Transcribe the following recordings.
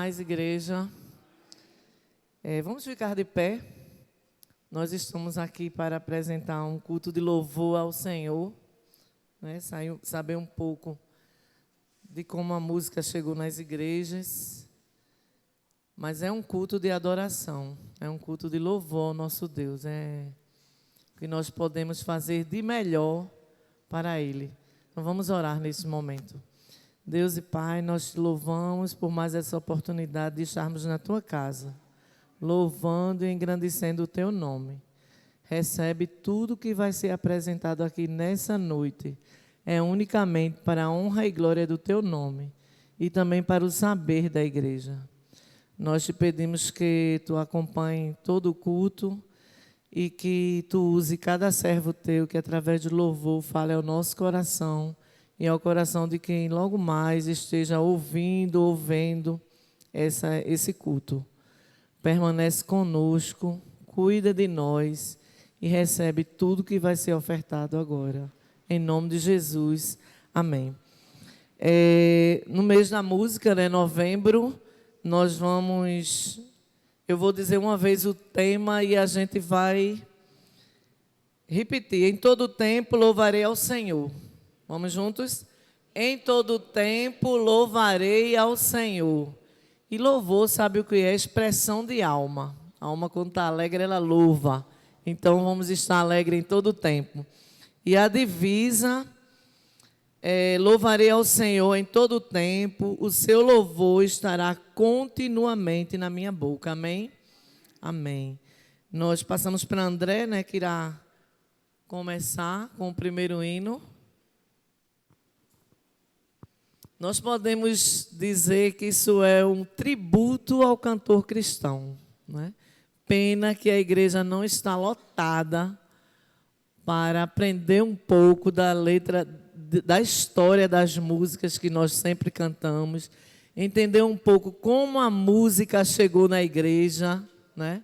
paz, igreja. Vamos ficar de pé. Nós estamos aqui para apresentar um culto de louvor ao Senhor, né? Saber um pouco de como a música chegou nas igrejas. Mas é um culto de adoração, é um culto de louvor ao nosso Deus. É o que nós podemos fazer de melhor para Ele. Então vamos orar nesse momento. Deus e Pai, nós te louvamos por mais essa oportunidade de estarmos na Tua casa, louvando e engrandecendo o Teu nome. Recebe tudo que vai ser apresentado aqui nessa noite. É unicamente para a honra e glória do Teu nome e também para o saber da igreja. Nós te pedimos que Tu acompanhe todo o culto e que Tu use cada servo Teu que através do louvor fale ao nosso coração e ao coração de quem logo mais esteja ouvindo ou vendo esse culto. Permanece conosco, cuida de nós e recebe tudo que vai ser ofertado agora. Em nome de Jesus, amém. No mês da música, né, novembro, eu vou dizer uma vez o tema e a gente vai repetir. Em todo tempo louvarei ao Senhor. Vamos juntos? Em todo tempo louvarei ao Senhor. E louvor, sabe o que é? Expressão de alma. A alma, quando está alegre, ela louva. Então, vamos estar alegre em todo tempo. E a divisa louvarei ao Senhor em todo tempo. O seu louvor estará continuamente na minha boca. Amém? Amém. Nós passamos para André, né, que irá começar com o primeiro hino. Nós podemos dizer que isso é um tributo ao cantor cristão, né? Pena que a igreja não está lotada para aprender um pouco da letra, da história das músicas que nós sempre cantamos, entender um pouco como a música chegou na igreja, né?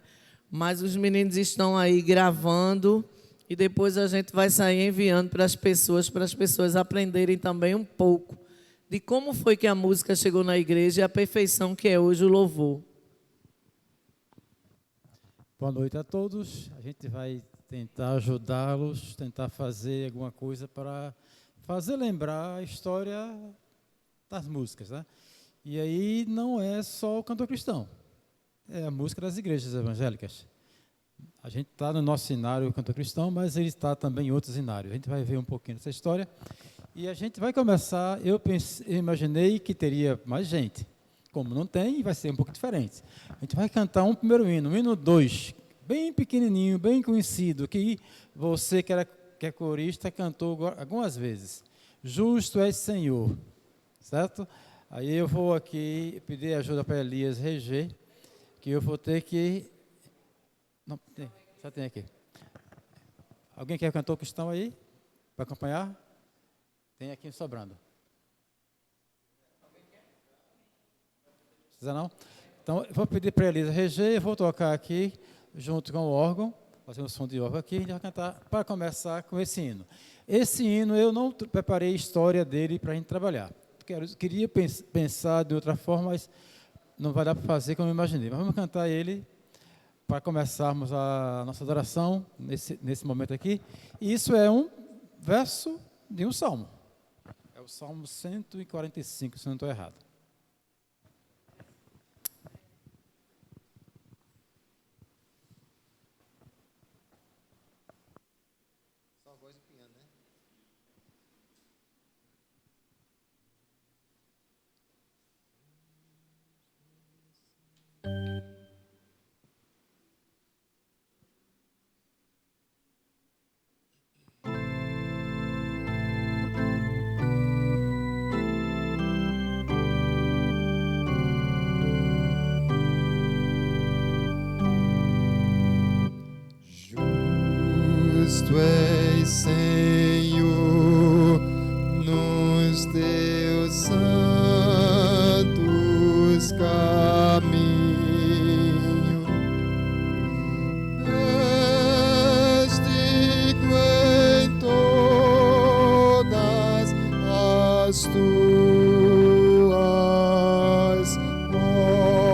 Mas os meninos estão aí gravando e depois a gente vai sair enviando para as pessoas aprenderem também um pouco de como foi que a música chegou na igreja e a perfeição que é hoje o louvor. Boa noite a todos. A gente vai tentar ajudá-los, tentar fazer alguma coisa para fazer lembrar a história das músicas, né? E aí não é só o cantor cristão, é a música das igrejas evangélicas. A gente está no nosso cenário, o cantor cristão, mas ele está também em outros cenários. A gente vai ver um pouquinho dessa história. E a gente vai começar, eu imaginei que teria mais gente. Como não tem, vai ser um pouco diferente. A gente vai cantar um primeiro hino, o hino 2, bem pequenininho, bem conhecido, que você que é corista cantou algumas vezes. Justo és Senhor, certo? Aí eu vou aqui pedir ajuda para Elias reger, que eu vou ter que... Não, tem, só tem aqui. Alguém quer cantor cristão aí, para acompanhar? Tem aqui sobrando. Precisa não? Então, eu vou pedir para a Elisa reger, eu vou tocar aqui, junto com o órgão, fazer um som de órgão aqui, e a gente vai cantar para começar com esse hino. Esse hino, eu não preparei a história dele para a gente trabalhar. Queria pensar de outra forma, mas não vai dar para fazer como eu imaginei. Mas vamos cantar ele para começarmos a nossa adoração nesse momento aqui. E isso é um verso de um salmo. É o Salmo 145, se não estou errado. Só a voz do piano, né? Justo és, Senhor, nos teus santos caminhos. És digno em todas as tuas obras.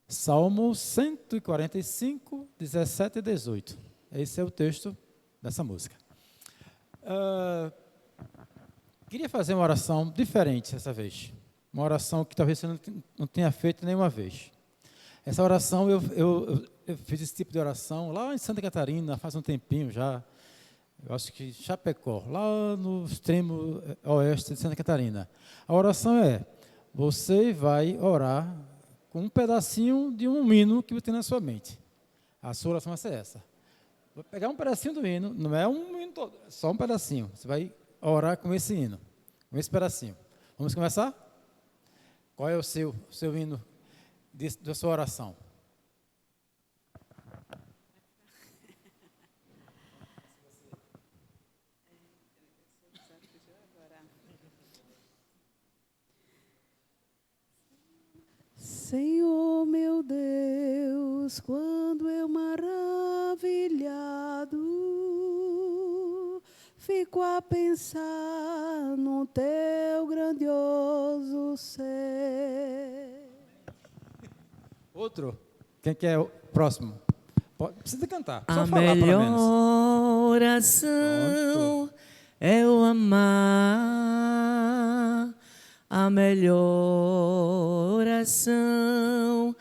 Salmo 145, 17 e 18. Esse é o texto dessa música. Queria fazer uma oração diferente dessa vez. Uma oração que talvez você não tenha feito nenhuma vez. Essa oração, eu fiz esse tipo de oração lá em Santa Catarina, faz um tempinho já. Eu acho que Chapecó, lá no extremo oeste de Santa Catarina. A oração é: você vai orar com um pedacinho de um hino que você tem na sua mente. A sua oração vai ser essa. Vou pegar um pedacinho do hino, não é um hino todo, é só um pedacinho. Você vai orar com esse hino, com esse pedacinho. Vamos começar? Qual é o seu hino da sua oração? Senhor meu Deus, quando eu maravilhado fico a pensar no teu grandioso ser. Outro? Quem que é o próximo? Precisa cantar, só A falar pelo menos. melhor oração é o amar. A melhor oração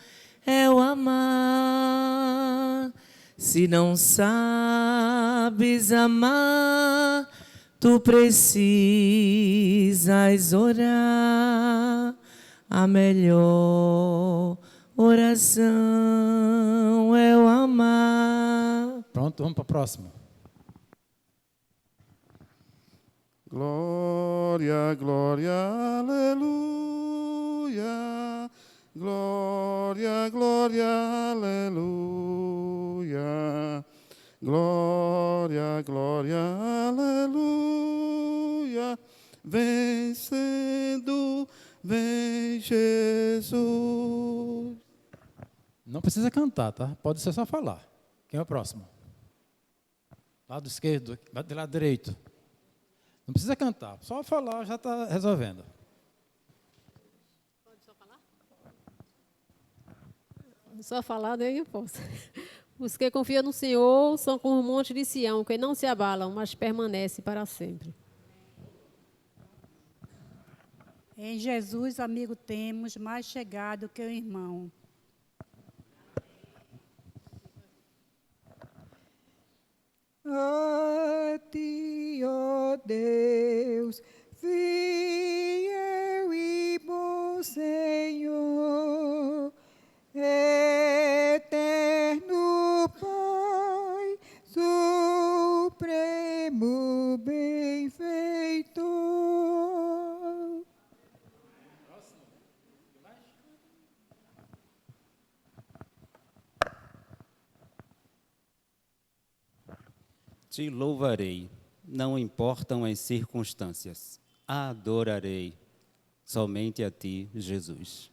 é o amar. Se não sabes amar, tu precisas orar. A melhor oração é o amar. Pronto, vamos para o próximo. Glória, glória, aleluia. Glória, glória, aleluia. Glória, glória, aleluia. Vencendo, vem Jesus. Não precisa cantar, tá? Pode ser só falar. Quem é o próximo? Lado esquerdo, lado direito. Não precisa cantar, só falar já está resolvendo. Pode só falar? Só falar, daí eu posso. Os que confiam no Senhor são como um monte de Sião, que não se abalam, mas permanecem para sempre. Em Jesus, amigo temos, mais chegado que o irmão. A ti, ó Deus, fiel e bom Senhor, eterno Pai, supremo benfeitor. Te louvarei, não importam as circunstâncias. Adorarei somente a ti, Jesus.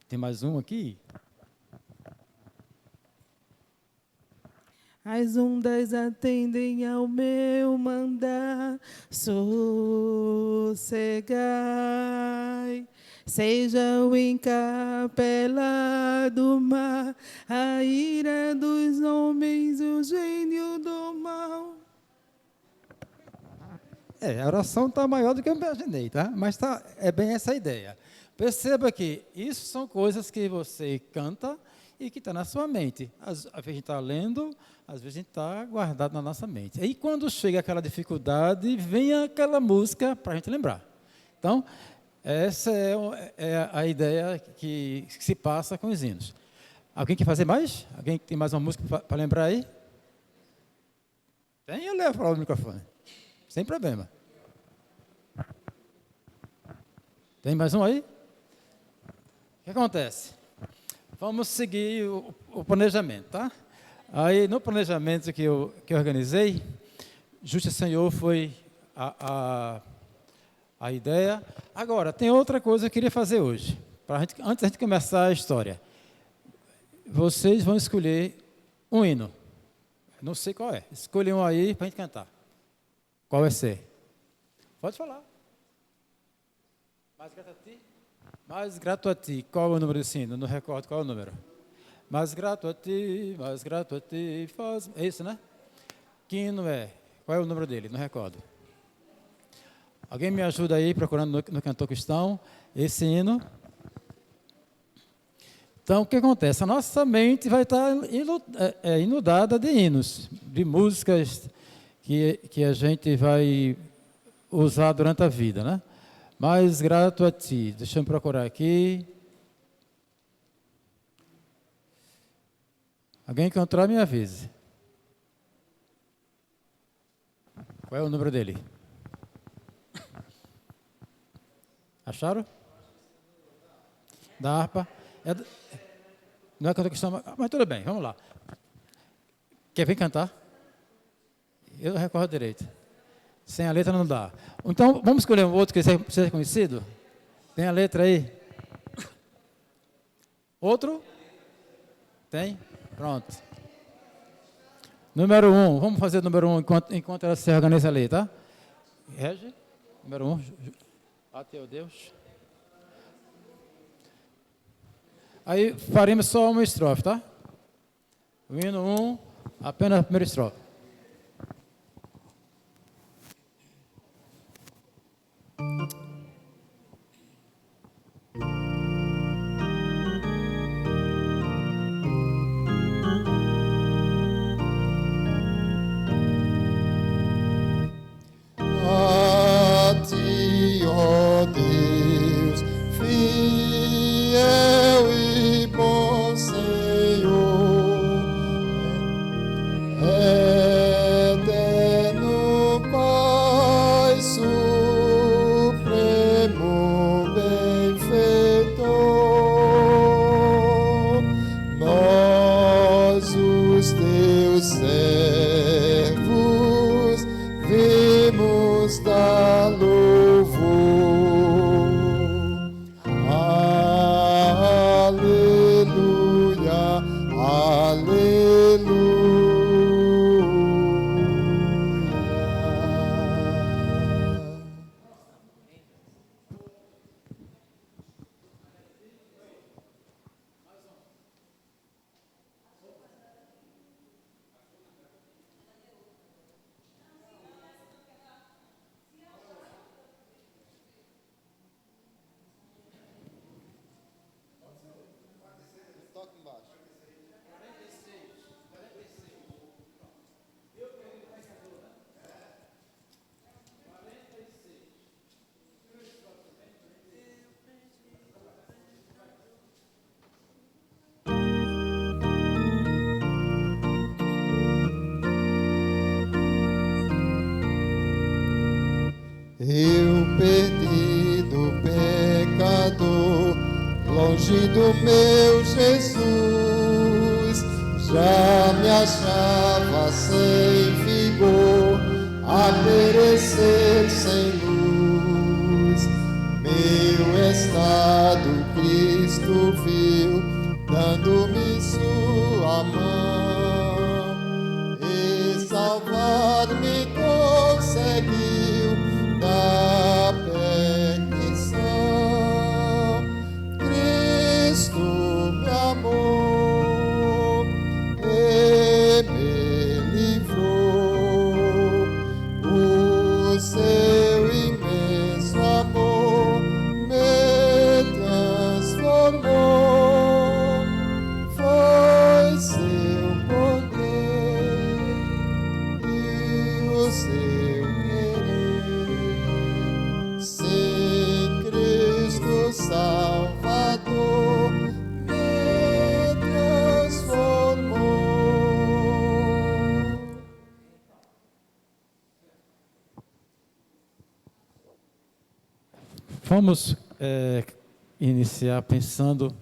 Tem mais um aqui? As ondas atendem ao meu mandar, sossegai. Seja o encapelado do mar, a ira dos homens, o gênio do mal. A oração está maior do que eu imaginei, tá? Mas é bem essa a ideia. Perceba que isso são coisas que você canta e que está na sua mente. Às vezes a gente está lendo, às vezes a gente está guardado na nossa mente. Aí quando chega aquela dificuldade, vem aquela música para a gente lembrar. Então, essa é a ideia que se passa com os hinos. Alguém quer fazer mais? Alguém tem mais uma música para lembrar aí? Tem, eu levo para o microfone. Sem problema. Tem mais um aí? O que acontece? Vamos seguir o planejamento, tá? Aí, no planejamento que eu organizei, Justo Senhor foi a ideia. Agora, tem outra coisa que eu queria fazer hoje. Antes da gente começar a história. Vocês vão escolher um hino. Não sei qual é. Escolhe um aí para a gente cantar. Qual vai ser? Pode falar. Mas canta a ti. Mais grato a ti. Qual é o número desse hino? Não recordo qual é o número. Mais grato a ti, faz... É isso, né? Que hino é? Qual é o número dele? Não recordo. Alguém me ajuda aí, procurando no Cantor Cristão, esse hino. Então, o que acontece? A nossa mente vai estar inundada de hinos, de músicas que a gente vai usar durante a vida, né? Mais grato a ti. Deixa eu procurar aqui. Alguém encontrar, me avise. Qual é o número dele? Acharam? Da harpa. Não é cantor cristão, mas tudo bem, vamos lá. Quer vir cantar? Eu não recordo direito. Sem a letra não dá. Então, vamos escolher um outro que seja conhecido? Tem a letra aí? Outro? Tem? Pronto. Número 1. Vamos fazer o número 1 enquanto ela se organiza ali, tá? Regi, número 1. A teu Deus. Aí faremos só uma estrofe, tá? O hino 1, apenas a primeira estrofe. A ti, ó Deus, fiel e bom Senhor, eterno Pai supremo benfeitor, nós os teus servos vimos dar louvor. Aleluia, aleluia. Eu perdido pecador, longe do meu Jesus, já me achava sem vigor, a perecer sem luz. Meu estado Cristo viu, dando-me sua mão, e salvar-me conseguiu da perdição. Cristo me amou e me livrou. O seu imenso amor me transformou. Foi seu poder e o seu sem Cristo Salvador me transformou. Vamos iniciar pensando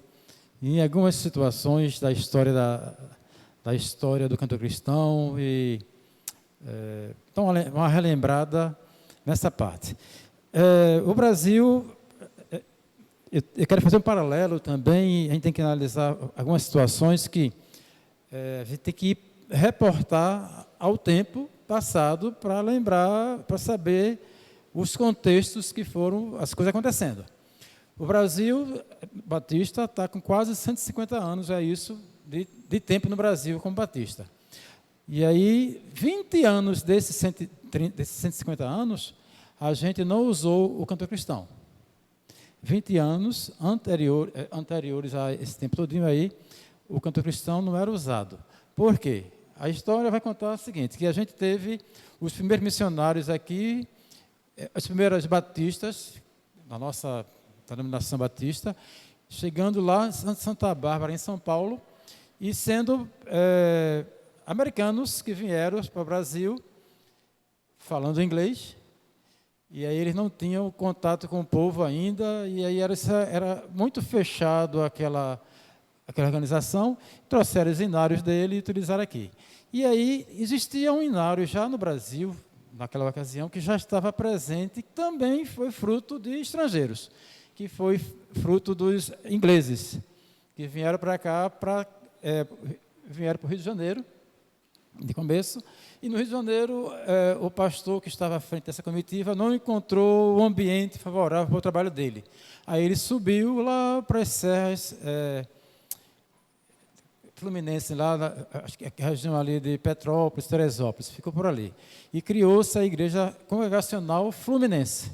em algumas situações da história da história do canto cristão e então uma relembrada nessa parte. O Brasil, eu quero fazer um paralelo também, a gente tem que analisar algumas situações que a gente tem que reportar ao tempo passado para lembrar, para saber os contextos que foram as coisas acontecendo. O Brasil batista está com quase 150 anos, é isso, de tempo no Brasil como batista. E aí, 20 anos desses 150 anos, a gente não usou o cantor cristão. 20 anos anteriores a esse tempo todinho aí, o cantor cristão não era usado. Por quê? A história vai contar o seguinte, que a gente teve os primeiros missionários aqui, as primeiras batistas, na nossa denominação batista, chegando lá em Santa Bárbara, em São Paulo, e sendo americanos que vieram para o Brasil falando inglês, e aí eles não tinham contato com o povo ainda, e aí era muito fechado aquela organização, trouxeram os inários dele e utilizaram aqui. E aí existia um inário já no Brasil, naquela ocasião, que já estava presente, que também foi fruto de estrangeiros, que foi fruto dos ingleses, que vieram para cá, vieram para o Rio de Janeiro, de começo, e no Rio de Janeiro o pastor que estava à frente dessa comitiva não encontrou o ambiente favorável para o trabalho dele. Aí ele subiu lá para as serras Fluminense, acho que é a região ali de Petrópolis, Teresópolis, ficou por ali. E criou-se a Igreja Congregacional Fluminense.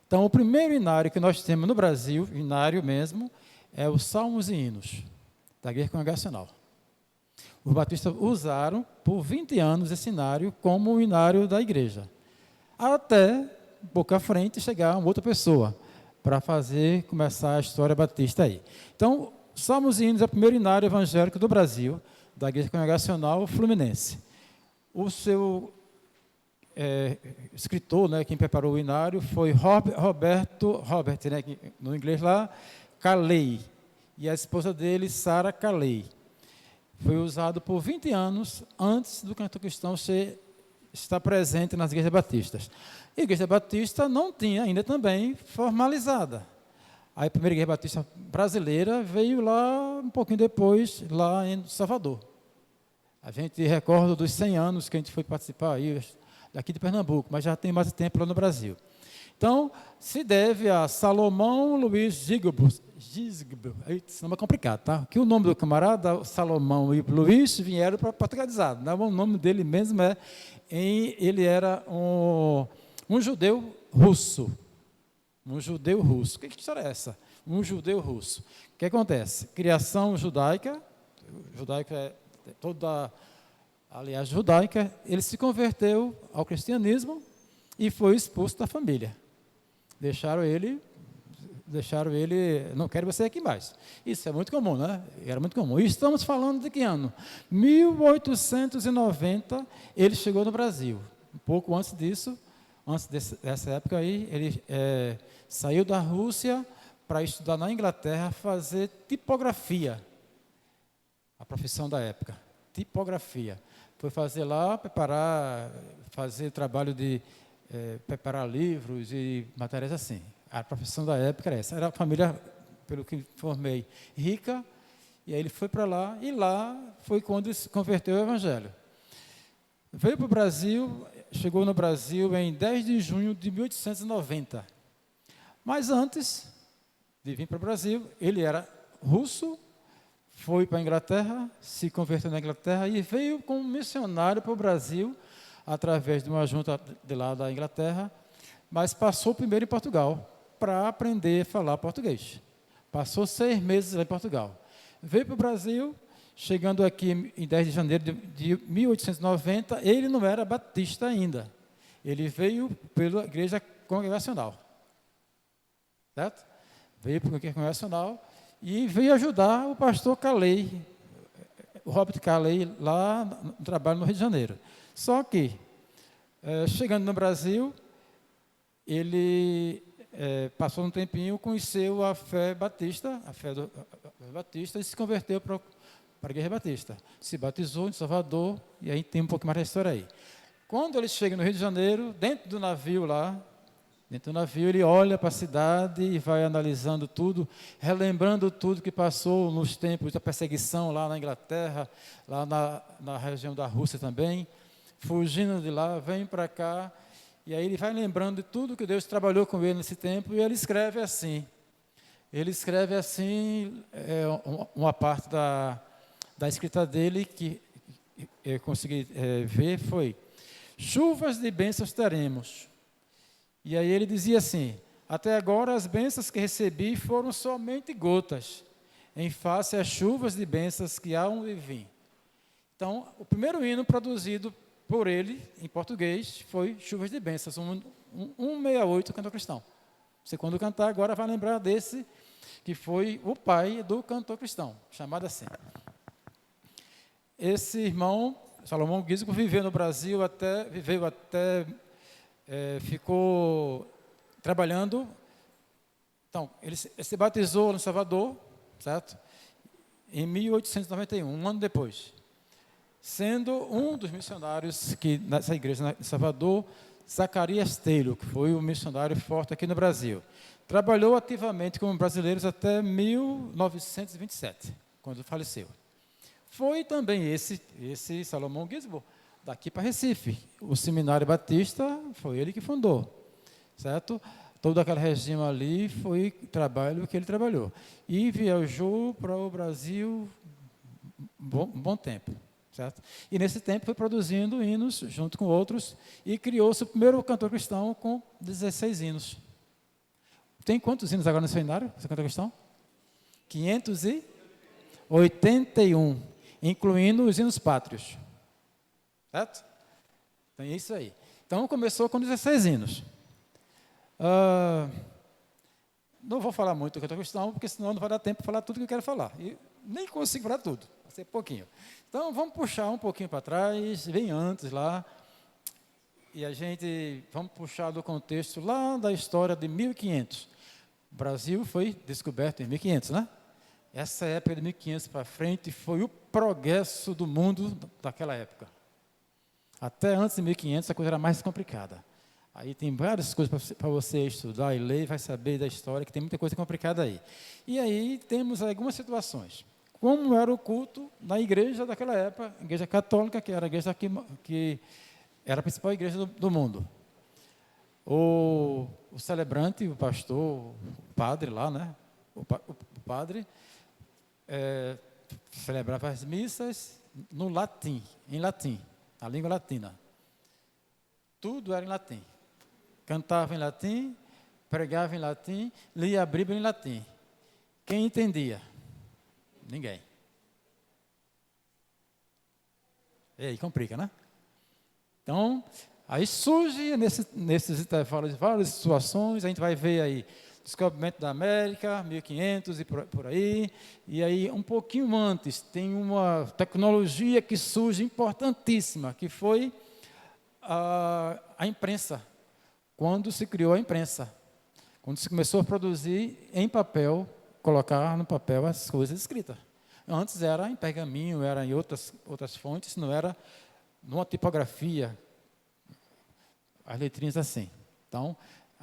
Então, o primeiro inário que nós temos no Brasil, inário mesmo, é os Salmos e Hinos, da Igreja Congregacional. Os batistas usaram, por 20 anos, esse inário como o inário da igreja. Até, um pouco à frente, chegar uma outra pessoa, para começar a história batista aí. Então, Salmos e Hinos é o primeiro inário evangélico do Brasil, da Igreja Congregacional Fluminense. O seu escritor, né, quem preparou o inário, foi Robert, né, no inglês lá, Caley, e a esposa dele, Sarah Caley. Foi usado por 20 anos antes do cantor cristão estar presente nas igrejas batistas. E a igreja batista não tinha ainda também formalizada. Aí a primeira igreja batista brasileira veio lá um pouquinho depois, lá em Salvador. A gente recorda dos 100 anos que a gente foi participar aí, daqui de Pernambuco, mas já tem mais tempo lá no Brasil. Então, se deve a Salomão Luiz Gisgobo. Esse nome é complicado, tá? Que o nome do camarada, Salomão e Luiz, vieram para portuguesado. Né? O nome dele mesmo ele era um judeu russo. Um judeu russo. Que história é essa? Um judeu russo. O que acontece? Criação judaica é toda, aliás, judaica, ele se converteu ao cristianismo e foi expulso da família. Deixaram ele, não quero você aqui mais. Isso é muito comum, né? Era muito comum. E estamos falando de que ano? 1890, ele chegou no Brasil. Um pouco antes disso, dessa época aí, ele saiu da Rússia para estudar na Inglaterra, fazer tipografia. A profissão da época, tipografia. Foi fazer lá, fazer trabalho de preparar livros e matérias assim. A profissão da época era essa. Era a família, pelo que informei, rica, e aí ele foi para lá, e lá foi quando ele se converteu ao Evangelho. Veio para o Brasil, chegou no Brasil em 10 de junho de 1890. Mas antes de vir para o Brasil, ele era russo, foi para a Inglaterra, se converteu na Inglaterra e veio como missionário para o Brasil, através de uma junta de lá da Inglaterra, mas passou primeiro em Portugal, para aprender a falar português. Passou 6 meses lá em Portugal. Veio para o Brasil, chegando aqui em 10 de janeiro de 1890, ele não era batista ainda. Ele veio pela Igreja Congregacional. Certo? Veio para a Igreja Congregacional e veio ajudar o pastor Caley, o Robert Caley, lá no trabalho no Rio de Janeiro. Só que, chegando no Brasil, ele passou um tempinho, conheceu a fé batista, e se converteu para a Igreja Batista. Se batizou em Salvador, e aí tem um pouco mais da história aí. Quando ele chega no Rio de Janeiro, dentro do navio, ele olha para a cidade e vai analisando tudo, relembrando tudo que passou nos tempos da perseguição lá na Inglaterra, lá na região da Rússia também, fugindo de lá, vem para cá, e aí ele vai lembrando de tudo que Deus trabalhou com ele nesse tempo, e ele escreve assim: ele escreve assim, uma parte da escrita dele que eu consegui ver foi: chuvas de bênçãos teremos. E aí ele dizia assim: até agora as bênçãos que recebi foram somente gotas, em face às chuvas de bênçãos que hão de vir. Então, o primeiro hino produzido por ele, em português, foi Chuvas de Bênçãos, 168, cantor cristão. Você, quando cantar agora, vai lembrar desse, que foi o pai do cantor cristão, chamado assim. Esse irmão, Salomão Guizgo, viveu no Brasil ficou trabalhando. Então, ele se batizou no Salvador, certo? Em 1891, um ano depois. Sendo um dos missionários que nessa igreja em Salvador, Zacarias Taylor, que foi um missionário forte aqui no Brasil. Trabalhou ativamente com brasileiros até 1927, quando faleceu. Foi também esse Salomão Guizbo, daqui para Recife. O Seminário Batista foi ele que fundou, certo? Toda aquela região ali foi trabalho que ele trabalhou. E viajou para o Brasil um bom tempo, certo? E nesse tempo foi produzindo hinos junto com outros e criou-se o primeiro cantor cristão com 16 hinos. Tem quantos hinos agora no seminário, esse cantor cristão? 581, incluindo os hinos pátrios. Certo? Então é isso aí. Então começou com 16 hinos. Não vou falar muito do cantor cristão, porque senão não vai dar tempo para falar tudo que eu quero falar. E nem consigo falar tudo, vai ser pouquinho. Então vamos puxar um pouquinho para trás, bem antes lá. E vamos puxar do contexto lá da história de 1500. O Brasil foi descoberto em 1500, né? Essa época de 1500 para frente foi o progresso do mundo daquela época. Até antes de 1500 a coisa era mais complicada. Aí tem várias coisas para você estudar e ler, vai saber da história, que tem muita coisa complicada aí. E aí temos algumas situações. Como era o culto na igreja daquela época, a igreja católica, que era a igreja que era a principal igreja do mundo. O celebrante, o pastor, o padre lá, né? O padre celebrava as missas no latim, em latim, na língua latina. Tudo era em latim. Cantava em latim, pregava em latim, lia a Bíblia em latim. Quem entendia? Ninguém. E aí complica, né? Então, aí surge nesses intervalos várias situações, a gente vai ver aí descobrimento da América, 1500 e por aí, e aí um pouquinho antes tem uma tecnologia que surge importantíssima, que foi a imprensa, quando se criou a imprensa, quando se começou a produzir em papel, colocar no papel as coisas escritas. Antes era em pergaminho, era em outras fontes, não era numa tipografia, as letrinhas assim. Então,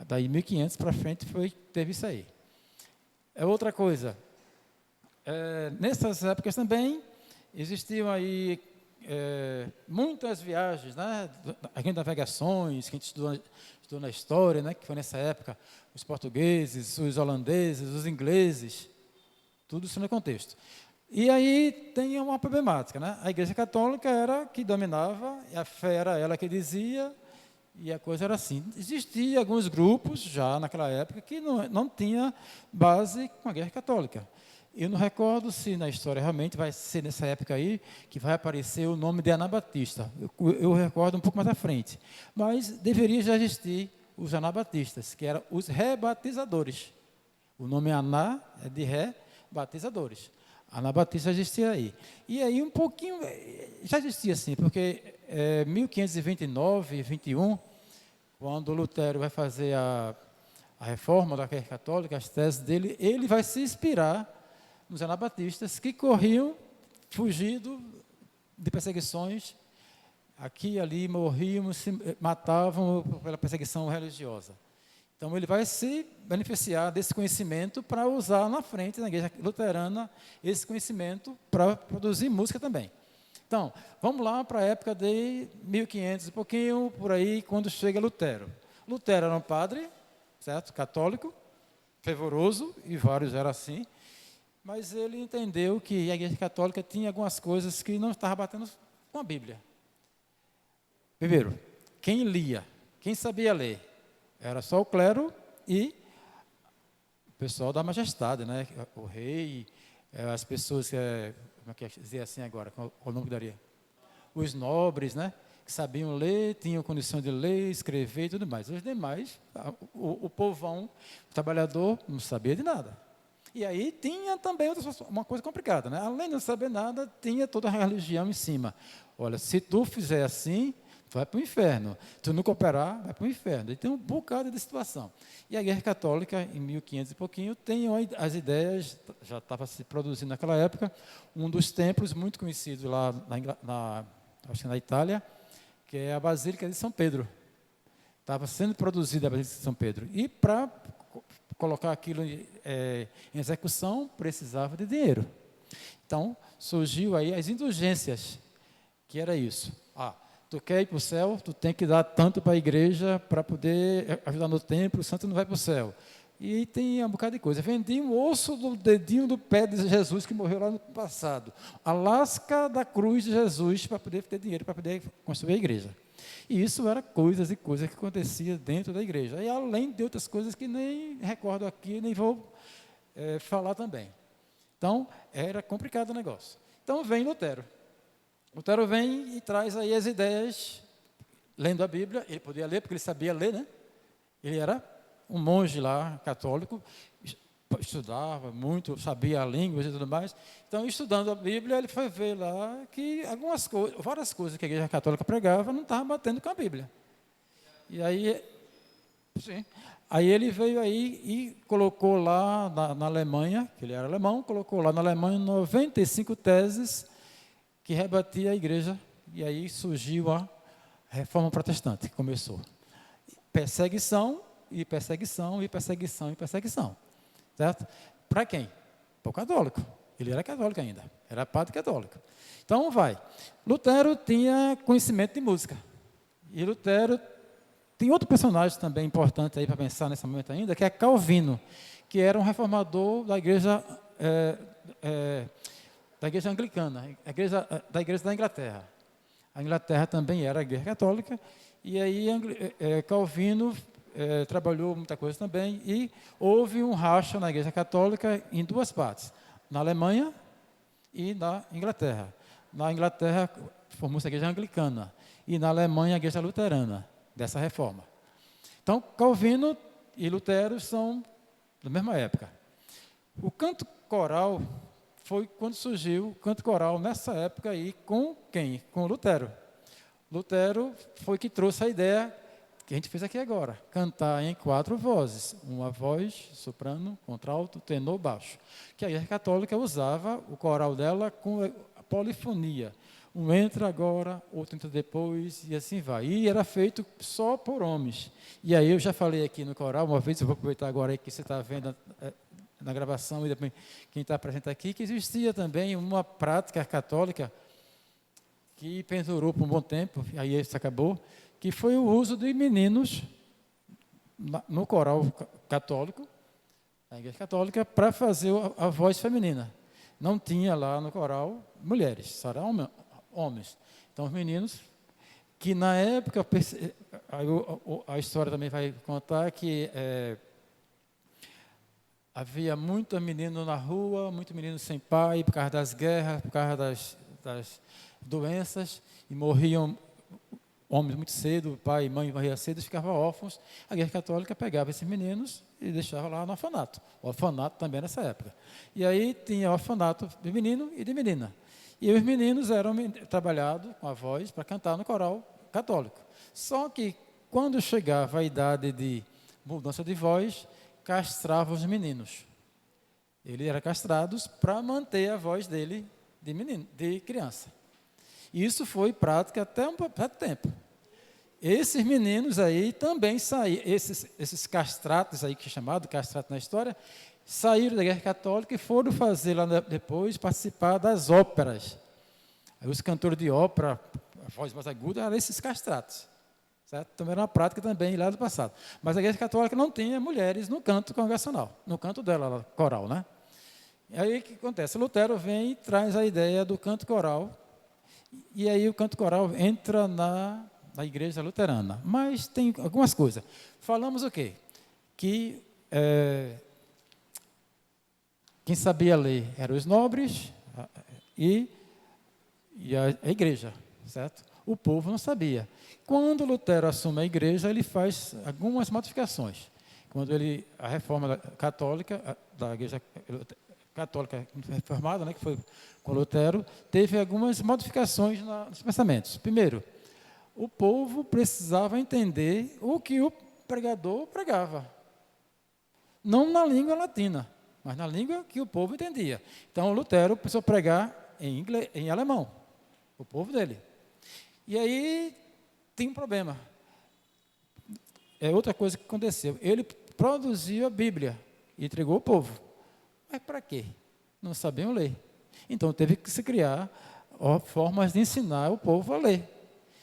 daí 1500 para frente teve isso aí. Outra coisa, nessas épocas também existiam aí muitas viagens, né? As navegações que a gente estudou na história, né? Que foi nessa época, os portugueses, os holandeses, os ingleses, tudo isso no contexto. E aí tem uma problemática, né? A Igreja Católica era que dominava, a fé era ela que dizia, e a coisa era assim. Existiam alguns grupos, já naquela época, que não tinha base com a Igreja Católica. Eu não recordo se na história realmente vai ser nessa época aí que vai aparecer o nome de Anabatista. Eu recordo um pouco mais à frente. Mas deveria já existir os anabatistas, que eram os rebatizadores. O nome Aná é de rebatizadores. Anabatista já existia aí. E aí um pouquinho, já existia assim, porque 1529, 21, quando Lutero vai fazer a reforma da Igreja Católica, as teses dele, ele vai se inspirar nos anabatistas que corriam fugindo de perseguições, aqui e ali morriam, se matavam pela perseguição religiosa. Então, ele vai se beneficiar desse conhecimento para usar na frente, na igreja luterana, esse conhecimento para produzir música também. Então, vamos lá para a época de 1500 e pouquinho, por aí, quando chega Lutero. Lutero era um padre, certo? Católico, fervoroso, e vários eram assim, mas ele entendeu que a Igreja Católica tinha algumas coisas que não estavam batendo com a Bíblia. Primeiro, quem lia, quem sabia ler, era só o clero e o pessoal da majestade, né? O rei, as pessoas como é que dizer assim agora, qual o nome que daria? Os nobres, né? Que sabiam ler, tinham condição de ler, escrever e tudo mais. Os demais, o povão, o trabalhador, não sabia de nada. E aí tinha também uma coisa complicada, né? Além de não saber nada, tinha toda a religião em cima. Olha, se tu fizer assim, tu vai para o inferno. Tu não cooperar, vai para o inferno. E tem um bocado de situação. E a Igreja Católica, em 1500 e pouquinho, tem as ideias, já estava se produzindo naquela época, um dos templos muito conhecidos lá acho que na Itália, que é a Basílica de São Pedro. Estava sendo produzida a Basílica de São Pedro. E para colocar aquilo em execução, precisava de dinheiro. Então, surgiu aí as indulgências, que era isso. Tu quer ir para o céu, tu tem que dar tanto para a igreja para poder ajudar no templo, o santo não vai para o céu. E tem um bocado de coisa. Vendi um osso do dedinho do pé de Jesus, que morreu lá no passado. A lasca da cruz de Jesus, para poder ter dinheiro, para poder construir a igreja. E isso era coisas e coisas que acontecia dentro da igreja. E além de outras coisas que nem recordo aqui, nem vou falar também. Então, era complicado o negócio. Então, vem Lutero. Lutero vem e traz aí as ideias, lendo a Bíblia. Ele podia ler, porque ele sabia ler, né? Ele era um monge lá, católico, estudava muito, sabia a língua e tudo mais. Então, estudando a Bíblia, ele foi ver lá que várias coisas que a Igreja Católica pregava não estavam batendo com a Bíblia. E aí, aí ele veio aí e colocou lá na Alemanha, que ele era alemão, colocou lá na Alemanha 95 teses que rebatia a Igreja. E aí surgiu a Reforma Protestante, que começou. Perseguição, e perseguição, e perseguição, e perseguição. Certo? Para quem? Para o católico. Ele era católico ainda. Era padre católico. Então, vai. Lutero tinha conhecimento de música. E Lutero tem outro personagem também importante aí para pensar nesse momento ainda, que é Calvino, que era um reformador da igreja anglicana, da igreja da Inglaterra. A Inglaterra também era a igreja católica, e aí Calvino trabalhou muita coisa também, e houve um racha na Igreja Católica em duas partes, na Alemanha e na Inglaterra. Na Inglaterra formou-se a Igreja Anglicana, e na Alemanha a Igreja Luterana, dessa reforma. Então, Calvino e Lutero são da mesma época. O canto coral foi quando surgiu o canto coral nessa época aí, com quem? Com Lutero. Lutero foi que trouxe a ideia que a gente fez aqui agora, cantar em 4 vozes, uma voz, soprano, contralto, tenor, baixo, que a Igreja Católica usava o coral dela com a polifonia, um entra agora, outro entra depois, e assim vai, e era feito só por homens. E aí eu já falei aqui no coral, uma vez, eu vou aproveitar agora aí que você está vendo na gravação, e depois quem está presente aqui, que existia também uma prática católica que perdurou por um bom tempo, aí isso acabou, que foi o uso de meninos no coral católico, na Igreja Católica, para fazer a voz feminina. Não tinha lá no coral mulheres, só eram homens. Então, os meninos, que na época, a história também vai contar que havia muito menino na rua, muito menino sem pai, por causa das guerras, por causa das doenças, e morriam homens muito cedo, o pai e mãe morriam cedo, ficavam órfãos. A Igreja Católica pegava esses meninos e deixava lá no orfanato. O orfanato também nessa época. E aí tinha orfanato de menino e de menina. E os meninos eram trabalhados com a voz para cantar no coral católico. Só que, quando chegava a idade de mudança de voz, castrava os meninos. Ele era castrados para manter a voz dele de menino, de criança. Isso foi prática até um certo tempo. Esses meninos aí também saíram, esses castratos aí, que é chamado castrato na história, saíram da Igreja Católica e foram fazer lá depois, participar das óperas. Aí os cantores de ópera, a voz mais aguda, eram esses castratos. certo? Também era uma prática também lá do passado. Mas a Igreja Católica não tinha mulheres no canto congregacional, no canto dela, coral, né? E aí o que acontece? Lutero vem e traz a ideia do canto coral, e aí o canto coral entra na Igreja Luterana. Mas tem algumas coisas. Falamos o quê? Que quem sabia ler eram os nobres e a igreja, certo? O povo não sabia. Quando Lutero assume a igreja, ele faz algumas modificações. Quando a reforma católica, da igreja católica reformada, né, que foi com Lutero, teve algumas modificações nos pensamentos. Primeiro, o povo precisava entender o que o pregador pregava. Não na língua latina, mas na língua que o povo entendia. Então, Lutero precisou pregar em alemão, o povo dele. E aí tem um problema. É outra coisa que aconteceu. Ele produziu a Bíblia e entregou ao povo. Mas para quê? Não sabiam ler. Então teve que se criar formas de ensinar o povo a ler.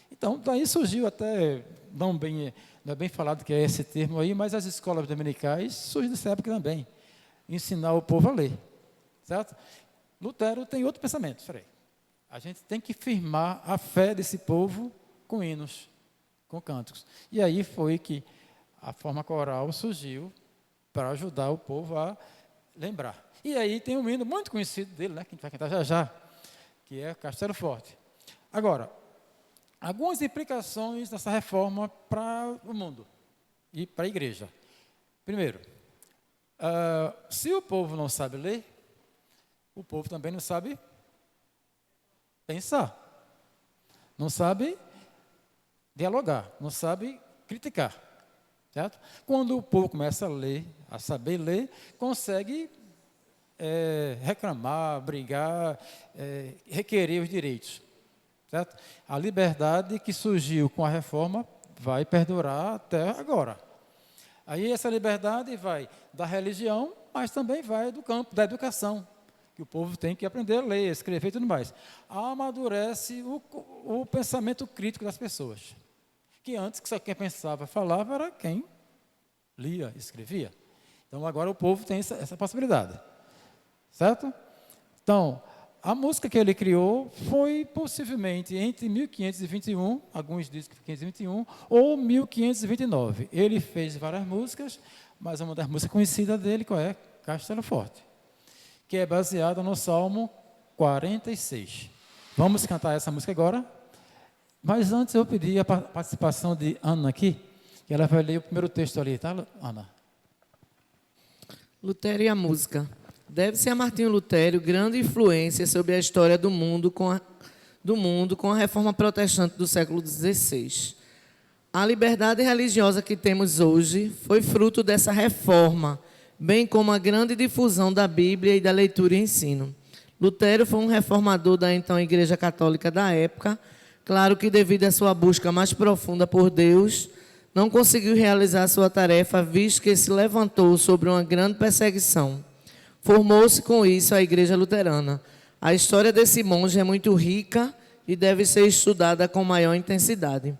Então daí surgiu até, não é bem falado que é esse termo aí, mas as escolas dominicais surgem nessa época também. Ensinar o povo a ler. Certo? Lutero tem outro pensamento. Peraí. A gente tem que firmar a fé desse povo com hinos, com cânticos. E aí foi que a forma coral surgiu para ajudar o povo a lembrar. E aí tem um hino muito conhecido dele, né, que a gente vai cantar já já, que é Castelo Forte. Agora, algumas implicações dessa reforma para o mundo e para a igreja. Primeiro, se o povo não sabe ler, o povo também não sabe pensar, não sabe dialogar, não sabe criticar, certo? Quando o povo começa a ler, a saber ler, consegue reclamar, brigar, requerer os direitos, certo? A liberdade que surgiu com a reforma vai perdurar até agora. Aí essa liberdade vai da religião, mas também vai do campo da educação, que o povo tem que aprender a ler, escrever e tudo mais. Amadurece o pensamento crítico das pessoas, que antes que só quem pensava, falava, era quem lia, escrevia. Então agora o povo tem essa possibilidade, certo? Então, a música que ele criou foi possivelmente entre 1521, alguns dizem que foi 1521, ou 1529. Ele fez várias músicas, mas uma das músicas conhecidas dele, qual é? Castelo Forte, que é baseada no Salmo 46. Vamos cantar essa música agora? Mas antes eu pedi a participação de Ana aqui, que ela vai ler o primeiro texto ali, tá, Ana? Lutero e a música. Deve-se a Martinho Lutero grande influência sobre a história do mundo com a reforma protestante do século XVI. A liberdade religiosa que temos hoje foi fruto dessa reforma, bem como a grande difusão da Bíblia e da leitura e ensino. Lutero foi um reformador da então Igreja Católica da época. Claro que, devido à sua busca mais profunda por Deus, não conseguiu realizar sua tarefa, visto que se levantou sobre uma grande perseguição. Formou-se com isso a Igreja Luterana. A história desse monge é muito rica e deve ser estudada com maior intensidade.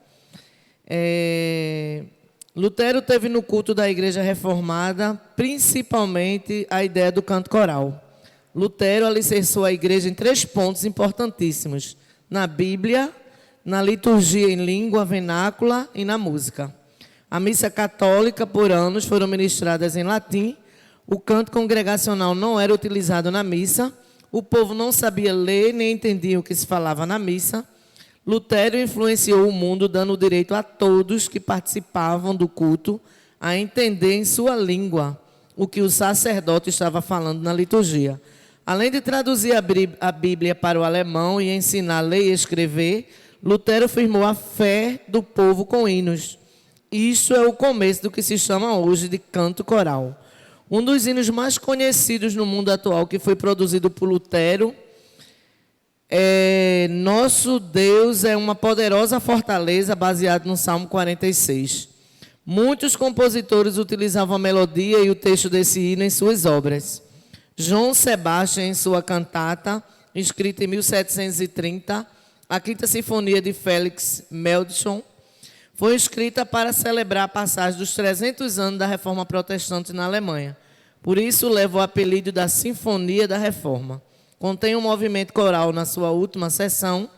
Lutero teve no culto da Igreja Reformada, principalmente, a ideia do canto coral. Lutero alicerçou a Igreja em 3 pontos importantíssimos: na Bíblia, na liturgia em língua vernácula e na música. A missa católica, por anos, foram ministradas em latim. O canto congregacional não era utilizado na missa. O povo não sabia ler nem entendia o que se falava na missa. Lutero influenciou o mundo, dando o direito a todos que participavam do culto a entender em sua língua o que o sacerdote estava falando na liturgia. Além de traduzir a Bíblia para o alemão e ensinar a ler e escrever, Lutero firmou a fé do povo com hinos. Isso é o começo do que se chama hoje de canto coral. Um dos hinos mais conhecidos no mundo atual, que foi produzido por Lutero, é Nosso Deus é uma poderosa fortaleza, baseado no Salmo 46. Muitos compositores utilizavam a melodia e o texto desse hino em suas obras. Johann Sebastian, em sua cantata, escrita em 1730, a Quinta Sinfonia de Félix Mendelssohn, Foi escrita para celebrar a passagem dos 300 anos da Reforma Protestante na Alemanha. Por isso, leva o apelido da Sinfonia da Reforma. Contém um movimento coral na sua última seção.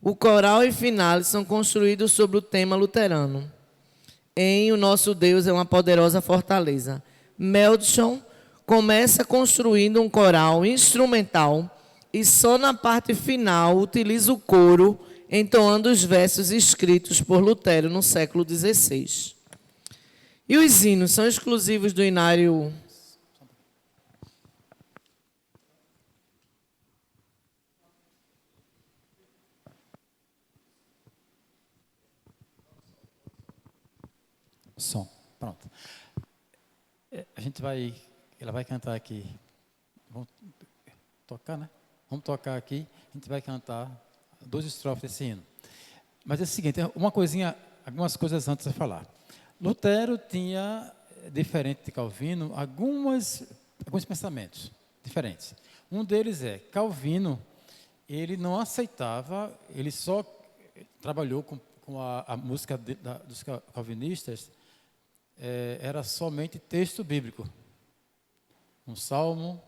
O coral e finale são construídos sobre o tema luterano. Em O Nosso Deus é uma Poderosa Fortaleza. Mendelssohn começa construindo um coral instrumental e só na parte final utiliza o coro, entoando os versos escritos por Lutero no século XVI. E os hinos são exclusivos do Inário. Som. Pronto. Ela vai cantar aqui. Vamos tocar, né? Vamos tocar aqui. A gente vai cantar 2 estrofes desse hino. Mas é o seguinte, algumas coisas antes de falar. Lutero tinha, diferente de Calvino, alguns pensamentos diferentes. Um deles é, Calvino, ele não aceitava, ele só trabalhou com a música dos calvinistas, era somente texto bíblico. Um salmo,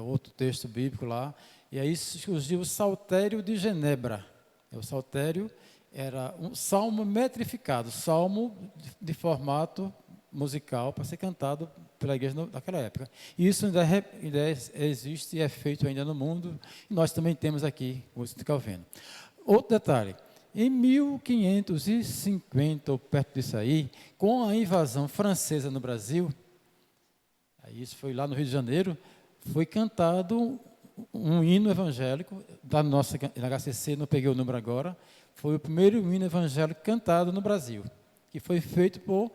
outro texto bíblico lá, e aí surgiu o Saltério de Genebra. O Saltério era um salmo metrificado, salmo de formato musical para ser cantado pela igreja naquela época. E isso ainda existe e é feito ainda no mundo, e nós também temos aqui o música de Calvino. Outro detalhe, em 1550, ou perto disso aí, com a invasão francesa no Brasil, aí isso foi lá no Rio de Janeiro, foi cantado um hino evangélico, da nossa HCC, não peguei o número agora, foi o primeiro hino evangélico cantado no Brasil, que foi feito por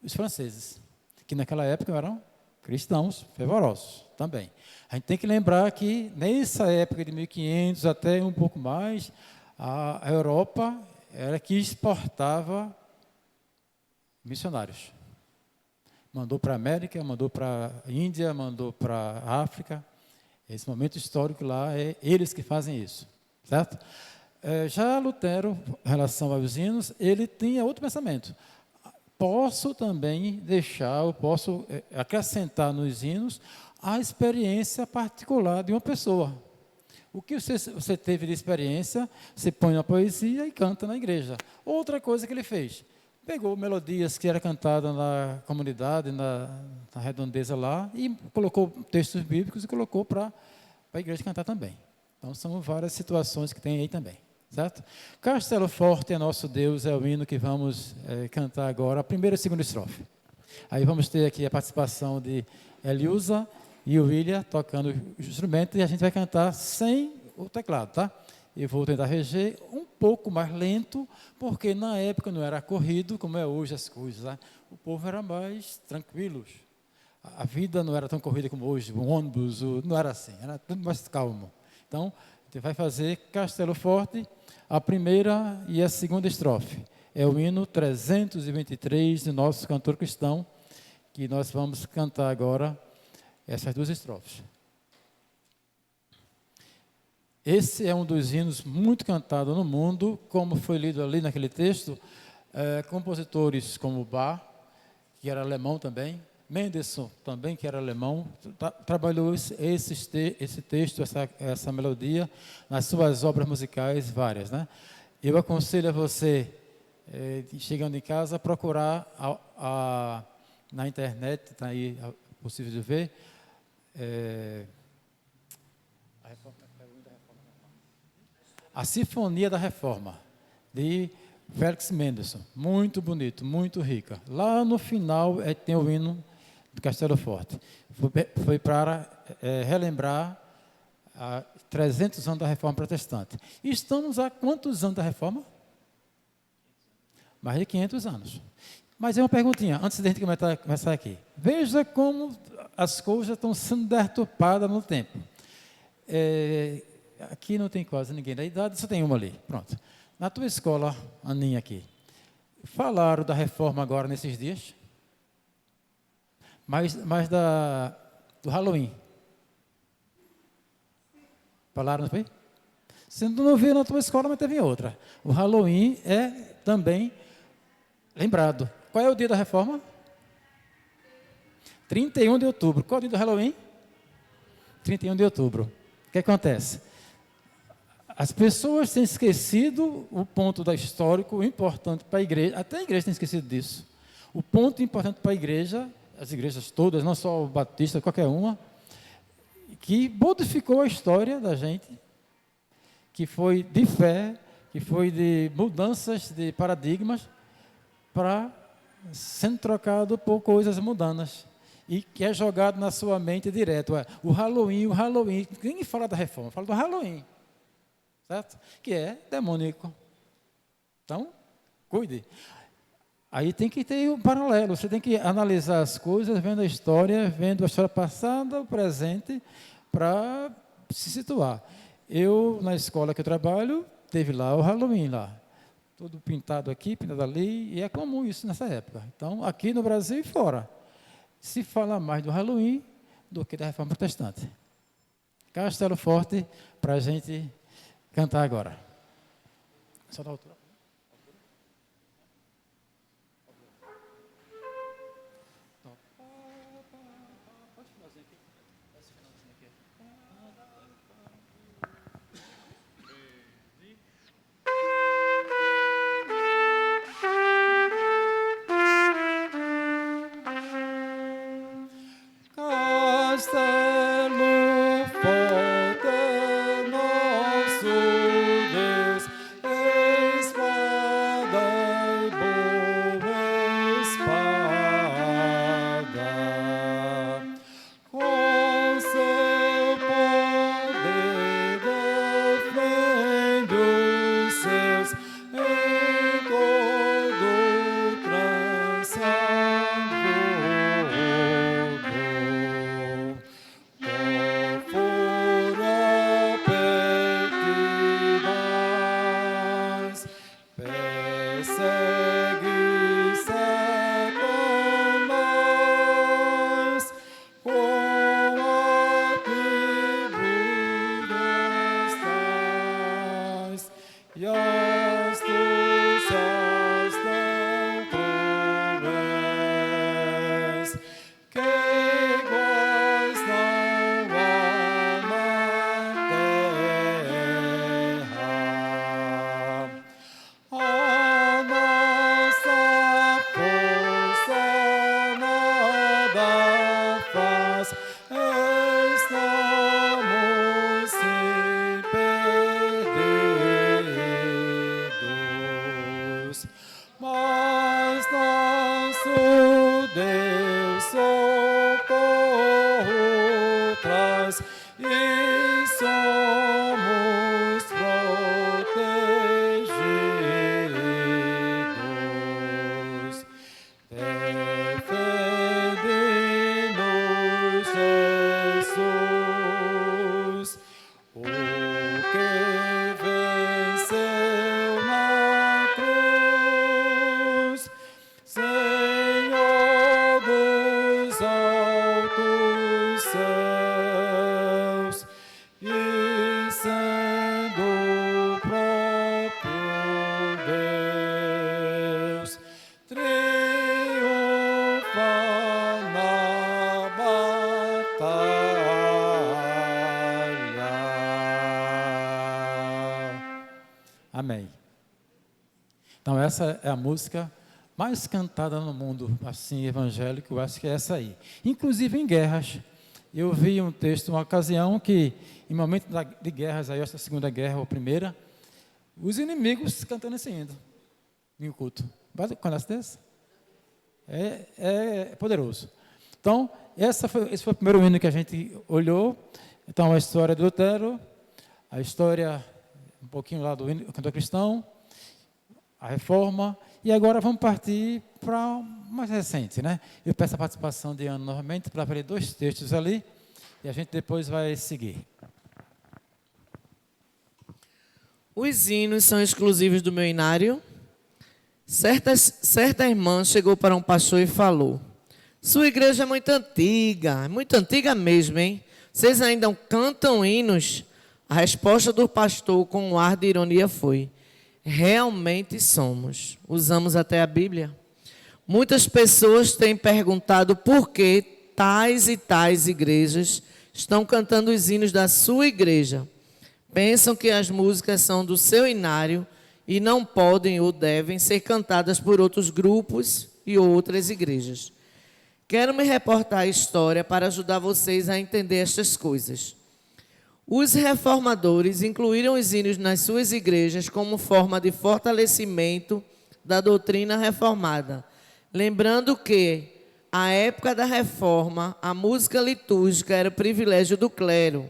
os franceses, que naquela época eram cristãos fervorosos também. A gente tem que lembrar que nessa época de 1500 até um pouco mais, a Europa era que exportava missionários. Mandou para a América, mandou para a Índia, mandou para a África. Esse momento histórico lá, é eles que fazem isso, certo? Já Lutero, em relação aos hinos, ele tinha outro pensamento. Posso também posso acrescentar nos hinos a experiência particular de uma pessoa. O que você teve de experiência, você põe na poesia e canta na igreja. Outra coisa que ele fez, pegou melodias que eram cantadas na comunidade, na redondeza lá, e colocou textos bíblicos e colocou para a igreja cantar também. Então, são várias situações que tem aí também, certo? Castelo Forte é nosso Deus, é o hino que vamos cantar agora, a primeira e a segunda estrofe. Aí vamos ter aqui a participação de Eliusa e o William tocando o instrumento, e a gente vai cantar sem o teclado, tá? Eu vou tentar reger um pouco mais lento, porque na época não era corrido, como é hoje as coisas, né? O povo era mais tranquilo. A vida não era tão corrida como hoje, o ônibus, não era assim, era tudo mais calmo. Então, a gente vai fazer Castelo Forte, a primeira e a segunda estrofe. É o hino 323 do nosso cantor cristão, que nós vamos cantar agora essas 2 estrofes. Esse é um dos hinos muito cantado no mundo, como foi lido ali naquele texto. Compositores como Bach, que era alemão também, Mendelssohn também, que era alemão, trabalhou esse texto, essa melodia, nas suas obras musicais várias, né? Eu aconselho a você, chegando em casa, procurar na internet, está aí possível de ver, a Sinfonia da Reforma, de Felix Mendelssohn. Muito bonito, muito rica. Lá no final tem o hino do Castelo Forte. Foi para relembrar 300 anos da Reforma Protestante. E estamos há quantos anos da Reforma? Mais de 500 anos. Mas é uma perguntinha, antes de a gente começar aqui. Veja como as coisas estão sendo deturpadas no tempo. Aqui não tem quase ninguém da idade, só tem uma ali. Pronto. Na tua escola, Aninha aqui, falaram da reforma agora nesses dias? Mais do Halloween. Falaram, não foi? Você não viu na tua escola, mas teve em outra. O Halloween é também lembrado. Qual é o dia da reforma? 31 de outubro. Qual é o dia do Halloween? 31 de outubro. O que acontece? As pessoas têm esquecido o ponto da histórico importante para a igreja, até a igreja tem esquecido disso. O ponto importante para a igreja, as igrejas todas, não só o Batista, qualquer uma, que modificou a história da gente, que foi de fé, que foi de mudanças de paradigmas, para sendo trocado por coisas mundanas. E que é jogado na sua mente direto. O Halloween. Ninguém fala da reforma, fala do Halloween. Certo? Que é demônico. Então, cuide. Aí tem que ter um paralelo. Você tem que analisar as coisas, vendo a história passada, o presente, para se situar. Eu, na escola que eu trabalho, teve lá o Halloween lá. Tudo pintado aqui, pintado ali, e é comum isso nessa época. Então, aqui no Brasil e fora, se fala mais do Halloween do que da Reforma Protestante. Castelo Forte, para a gente cantar agora. Só da altura. Castelo forte, nosso Deus, espada e boa espada, com seu poder defende os seus em todo trançado. E as tuas não cruéis, que iguais não há na terra. A nossa força nada faz, estamos sem perdidos, mas nosso Deus socorro traz e somos protegidos. Defende-nos, Jesus, o que venceu na cruz, Senhor dos altos céus, e sendo o próprio Deus, triunfa na batalha. Amém. Então, essa é a música mais cantada no mundo, assim, evangélico, eu acho que é essa aí. Inclusive em guerras. Eu vi um texto, uma ocasião que, em momento de guerras, aí, essa Segunda Guerra ou Primeira, os inimigos cantando esse hino em um culto. Conhece desse? É poderoso. Então, esse foi o primeiro hino que a gente olhou. Então, a história de Lutero, a história, um pouquinho lá do cantor cristão, a reforma, e agora vamos partir para o mais recente, né? Eu peço a participação de Ana novamente para ler 2 textos ali, e a gente depois vai seguir. Os hinos são exclusivos do meu inário. Certa irmã chegou para um pastor e falou: sua igreja é muito antiga mesmo, hein? Vocês ainda cantam hinos? A resposta do pastor com um ar de ironia foi: realmente somos. Usamos até a Bíblia. Muitas pessoas têm perguntado por que tais e tais igrejas estão cantando os hinos da sua igreja. Pensam que as músicas são do seu inário e não podem ou devem ser cantadas por outros grupos e outras igrejas. Quero me reportar à história para ajudar vocês a entender estas coisas. Os reformadores incluíram os hinos nas suas igrejas como forma de fortalecimento da doutrina reformada, lembrando que, à época da reforma, a música litúrgica era privilégio do clero.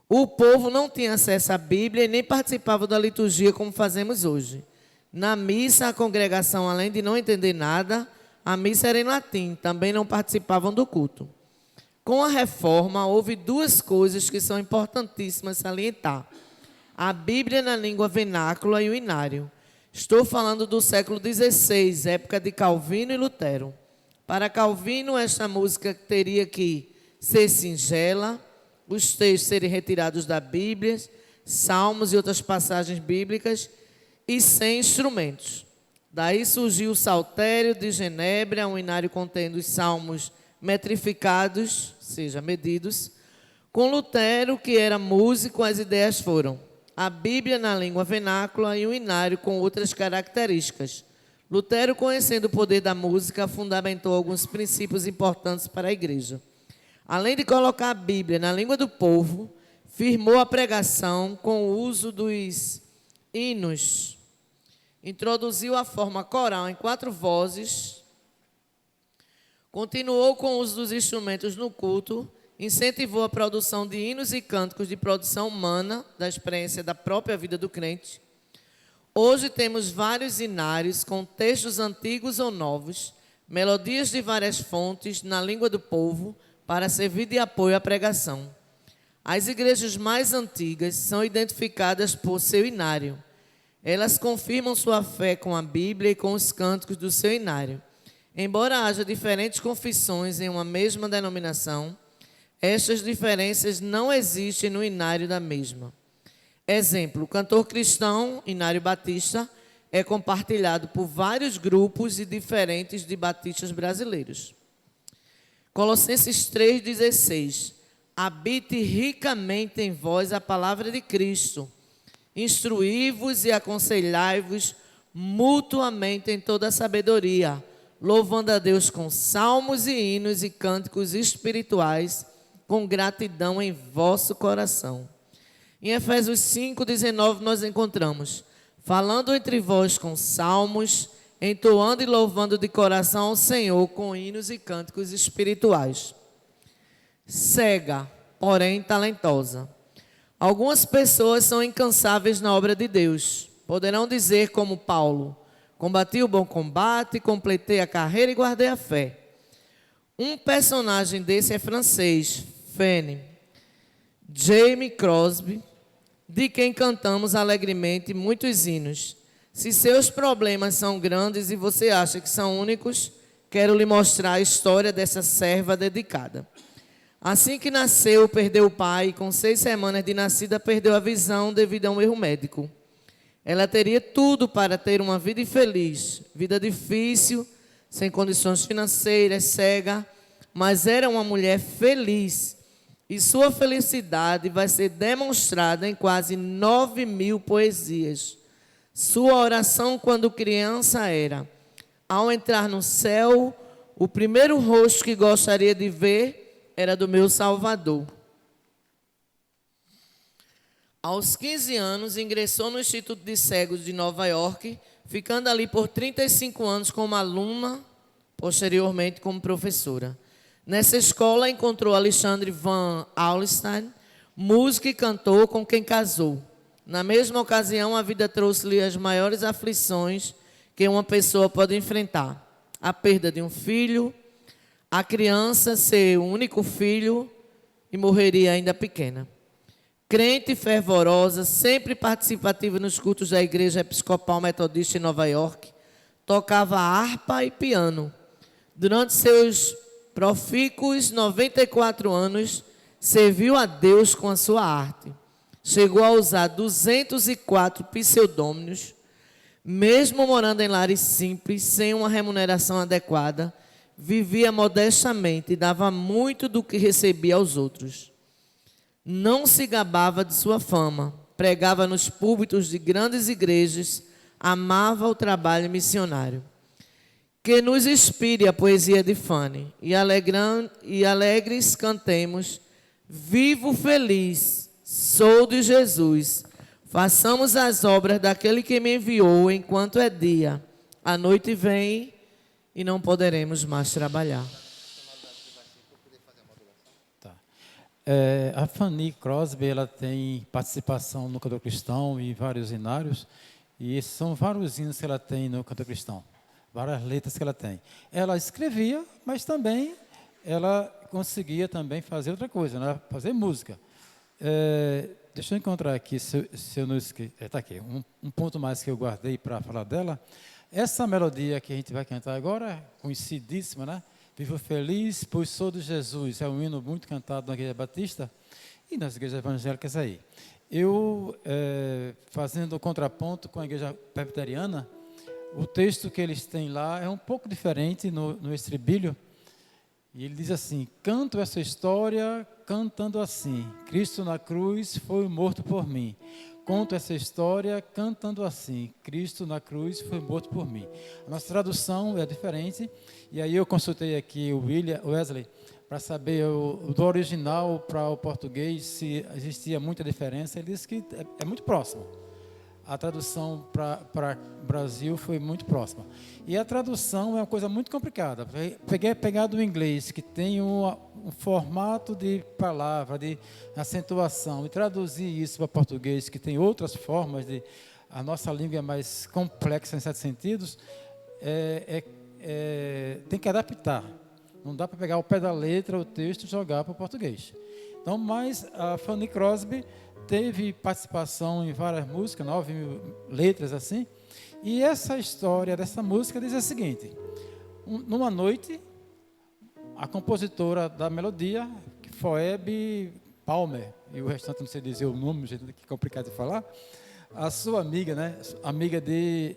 O povo não tinha acesso à Bíblia e nem participava da liturgia como fazemos hoje. Na missa, a congregação, além de não entender nada, a missa era em latim, também não participavam do culto. Com a reforma, houve duas coisas que são importantíssimas salientar: a Bíblia na língua vernácula e o inário. Estou falando do século XVI, época de Calvino e Lutero. Para Calvino, esta música teria que ser singela, os textos serem retirados da Bíblia, salmos e outras passagens bíblicas, e sem instrumentos. Daí surgiu o Saltério de Genebra, um inário contendo os salmos metrificados, ou seja, medidos. Com Lutero, que era músico, as ideias foram a Bíblia na língua vernácula e o inário com outras características. Lutero, conhecendo o poder da música, fundamentou alguns princípios importantes para a igreja. Além de colocar a Bíblia na língua do povo, firmou a pregação com o uso dos hinos. Introduziu a forma coral em 4 vozes. Continuou com o uso dos instrumentos no culto. Incentivou a produção de hinos e cânticos de produção humana, da experiência da própria vida do crente. Hoje temos vários inários com textos antigos ou novos, melodias de várias fontes na língua do povo, para servir de apoio à pregação. As igrejas mais antigas são identificadas por seu inário. Elas confirmam sua fé com a Bíblia e com os cânticos do seu inário. Embora haja diferentes confissões em uma mesma denominação, estas diferenças não existem no inário da mesma. Exemplo, o cantor cristão, inário batista, é compartilhado por vários grupos e diferentes de batistas brasileiros. Colossenses 3,16. Habite ricamente em vós a palavra de Cristo. Instruí-vos e aconselhai-vos mutuamente em toda a sabedoria, louvando a Deus com salmos e hinos e cânticos espirituais, com gratidão em vosso coração. Em Efésios 5,19 nós encontramos: falando entre vós com salmos, entoando e louvando de coração ao Senhor com hinos e cânticos espirituais. Cega, porém talentosa. Algumas pessoas são incansáveis na obra de Deus. Poderão dizer como Paulo: combati o bom combate, completei a carreira e guardei a fé. Um personagem desse é francês, Fanny Jamie Crosby, de quem cantamos alegremente muitos hinos. Se seus problemas são grandes e você acha que são únicos, quero lhe mostrar a história dessa serva dedicada. Assim que nasceu, perdeu o pai e com 6 semanas de nascida perdeu a visão devido a um erro médico. Ela teria tudo para ter uma vida infeliz, vida difícil, sem condições financeiras, cega, mas era uma mulher feliz. E sua felicidade vai ser demonstrada em quase 9.000 poesias. Sua oração quando criança era: ao entrar no céu, o primeiro rosto que gostaria de ver era do meu Salvador. Aos 15 anos, ingressou no Instituto de Cegos de Nova York, ficando ali por 35 anos como aluna, posteriormente como professora. Nessa escola, encontrou Alexandre Van Alstyne, músico e cantor com quem casou. Na mesma ocasião, a vida trouxe-lhe as maiores aflições que uma pessoa pode enfrentar: a perda de um filho, a criança ser o único filho e morreria ainda pequena. Crente e fervorosa, sempre participativa nos cultos da Igreja Episcopal Metodista em Nova York, tocava harpa e piano. Durante seus profícuos 94 anos, serviu a Deus com a sua arte. Chegou a usar 204 pseudônimos, mesmo morando em lares simples, sem uma remuneração adequada, vivia modestamente e dava muito do que recebia aos outros. Não se gabava de sua fama, pregava nos púlpitos de grandes igrejas, amava o trabalho missionário. Que nos inspire a poesia de Fanny e alegres cantemos: vivo feliz, sou de Jesus. Façamos as obras daquele que me enviou enquanto é dia. A noite vem e não poderemos mais trabalhar. Tá. A Fanny Crosby, ela tem participação no Cantor Cristão e vários hinários, e esses são vários hinos que ela tem no Cantor Cristão, várias letras que ela tem. Ela escrevia, mas também ela conseguia também fazer outra coisa, né? Fazer música. Deixa eu encontrar aqui, se eu não esqueci. Está aqui, um ponto mais que eu guardei para falar dela. Essa melodia que a gente vai cantar agora, conhecidíssima, né? Vivo feliz, pois sou de Jesus. É um hino muito cantado na Igreja Batista e nas igrejas evangélicas aí. Eu, fazendo o contraponto com a Igreja Presbiteriana, o texto que eles têm lá é um pouco diferente no estribilho. E ele diz assim: canto essa história cantando assim, Cristo na cruz foi morto por mim. Conto essa história cantando assim, Cristo na cruz foi morto por mim. A nossa tradução é diferente, e aí eu consultei aqui o Wesley para saber do original para o português se existia muita diferença. Ele disse que é muito próximo. A tradução para o Brasil foi muito próxima. E a tradução é uma coisa muito complicada. Pegar do inglês, que tem um formato de palavra, de acentuação, e traduzir isso para português, que tem outras formas, a nossa língua é mais complexa em certos sentidos, tem que adaptar. Não dá para pegar o pé da letra, o texto, e jogar para o português. Então, mas a Fanny Crosby teve participação em várias músicas, 9.000 letras assim, e essa história dessa música diz o seguinte: numa noite, a compositora da melodia, Phoebe Palmer, e o restante não sei dizer o nome, que é complicado de falar, a sua amiga, né, amiga de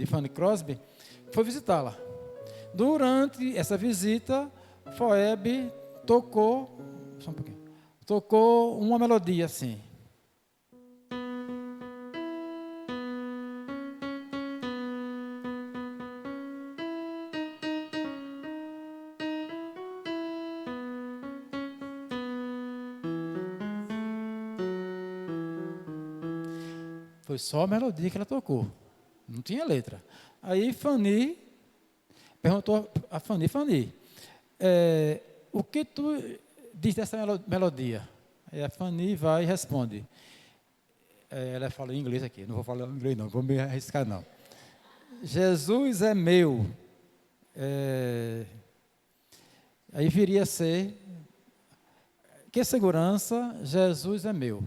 Fanny Crosby, foi visitá-la. Durante essa visita, Phoebe tocou uma melodia assim. Foi só a melodia que ela tocou, não tinha letra. Aí Fanny perguntou a Fanny, o que tu diz dessa melodia? Aí a Fanny vai e responde. Ela fala em inglês aqui, não vou falar em inglês não, vou me arriscar não. Jesus é meu. Aí viria a ser, que segurança, Jesus é meu.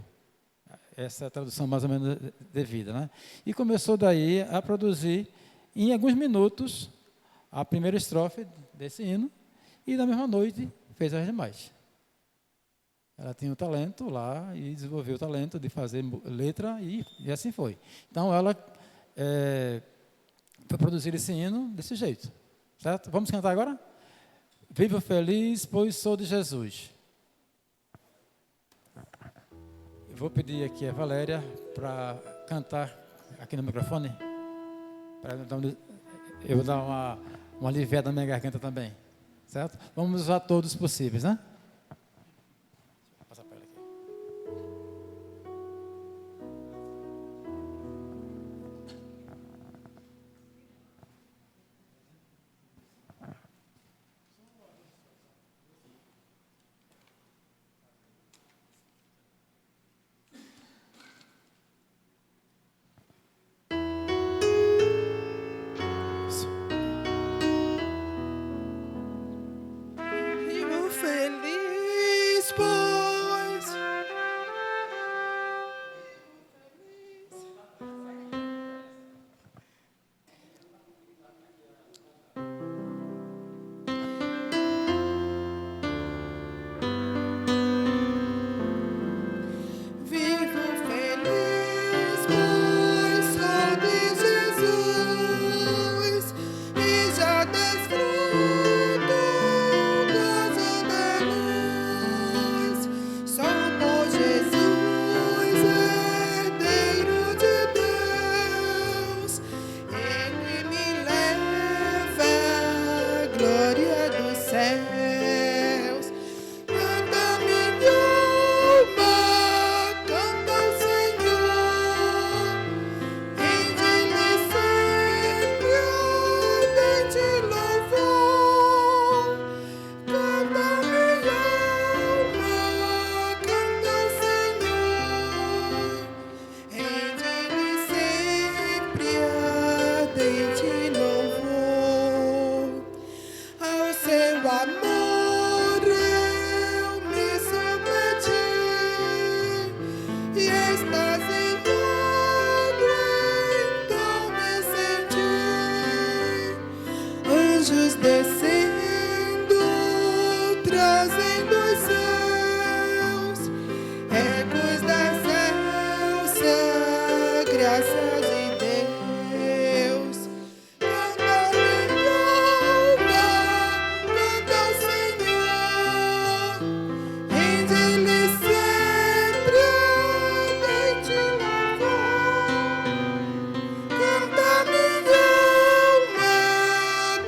Essa é a tradução mais ou menos devida, né? E começou daí a produzir, em alguns minutos, a primeira estrofe desse hino, e na mesma noite fez as demais. Ela tinha o talento lá e desenvolveu o talento de fazer letra e assim foi. Então ela foi produzir esse hino desse jeito, certo? Vamos cantar agora? Vivo feliz, pois sou de Jesus. Eu vou pedir aqui a Valéria para cantar aqui no microfone, para eu vou dar uma aliviada na minha garganta também, certo? Vamos usar todos os possíveis, né? Vivo feliz, pois vivo trazendo os céus, ecos da excelsa graça de Deus. Canta, louva, canta ao Senhor, rende-lhe sempre a noite louvor. Canta, minha alma,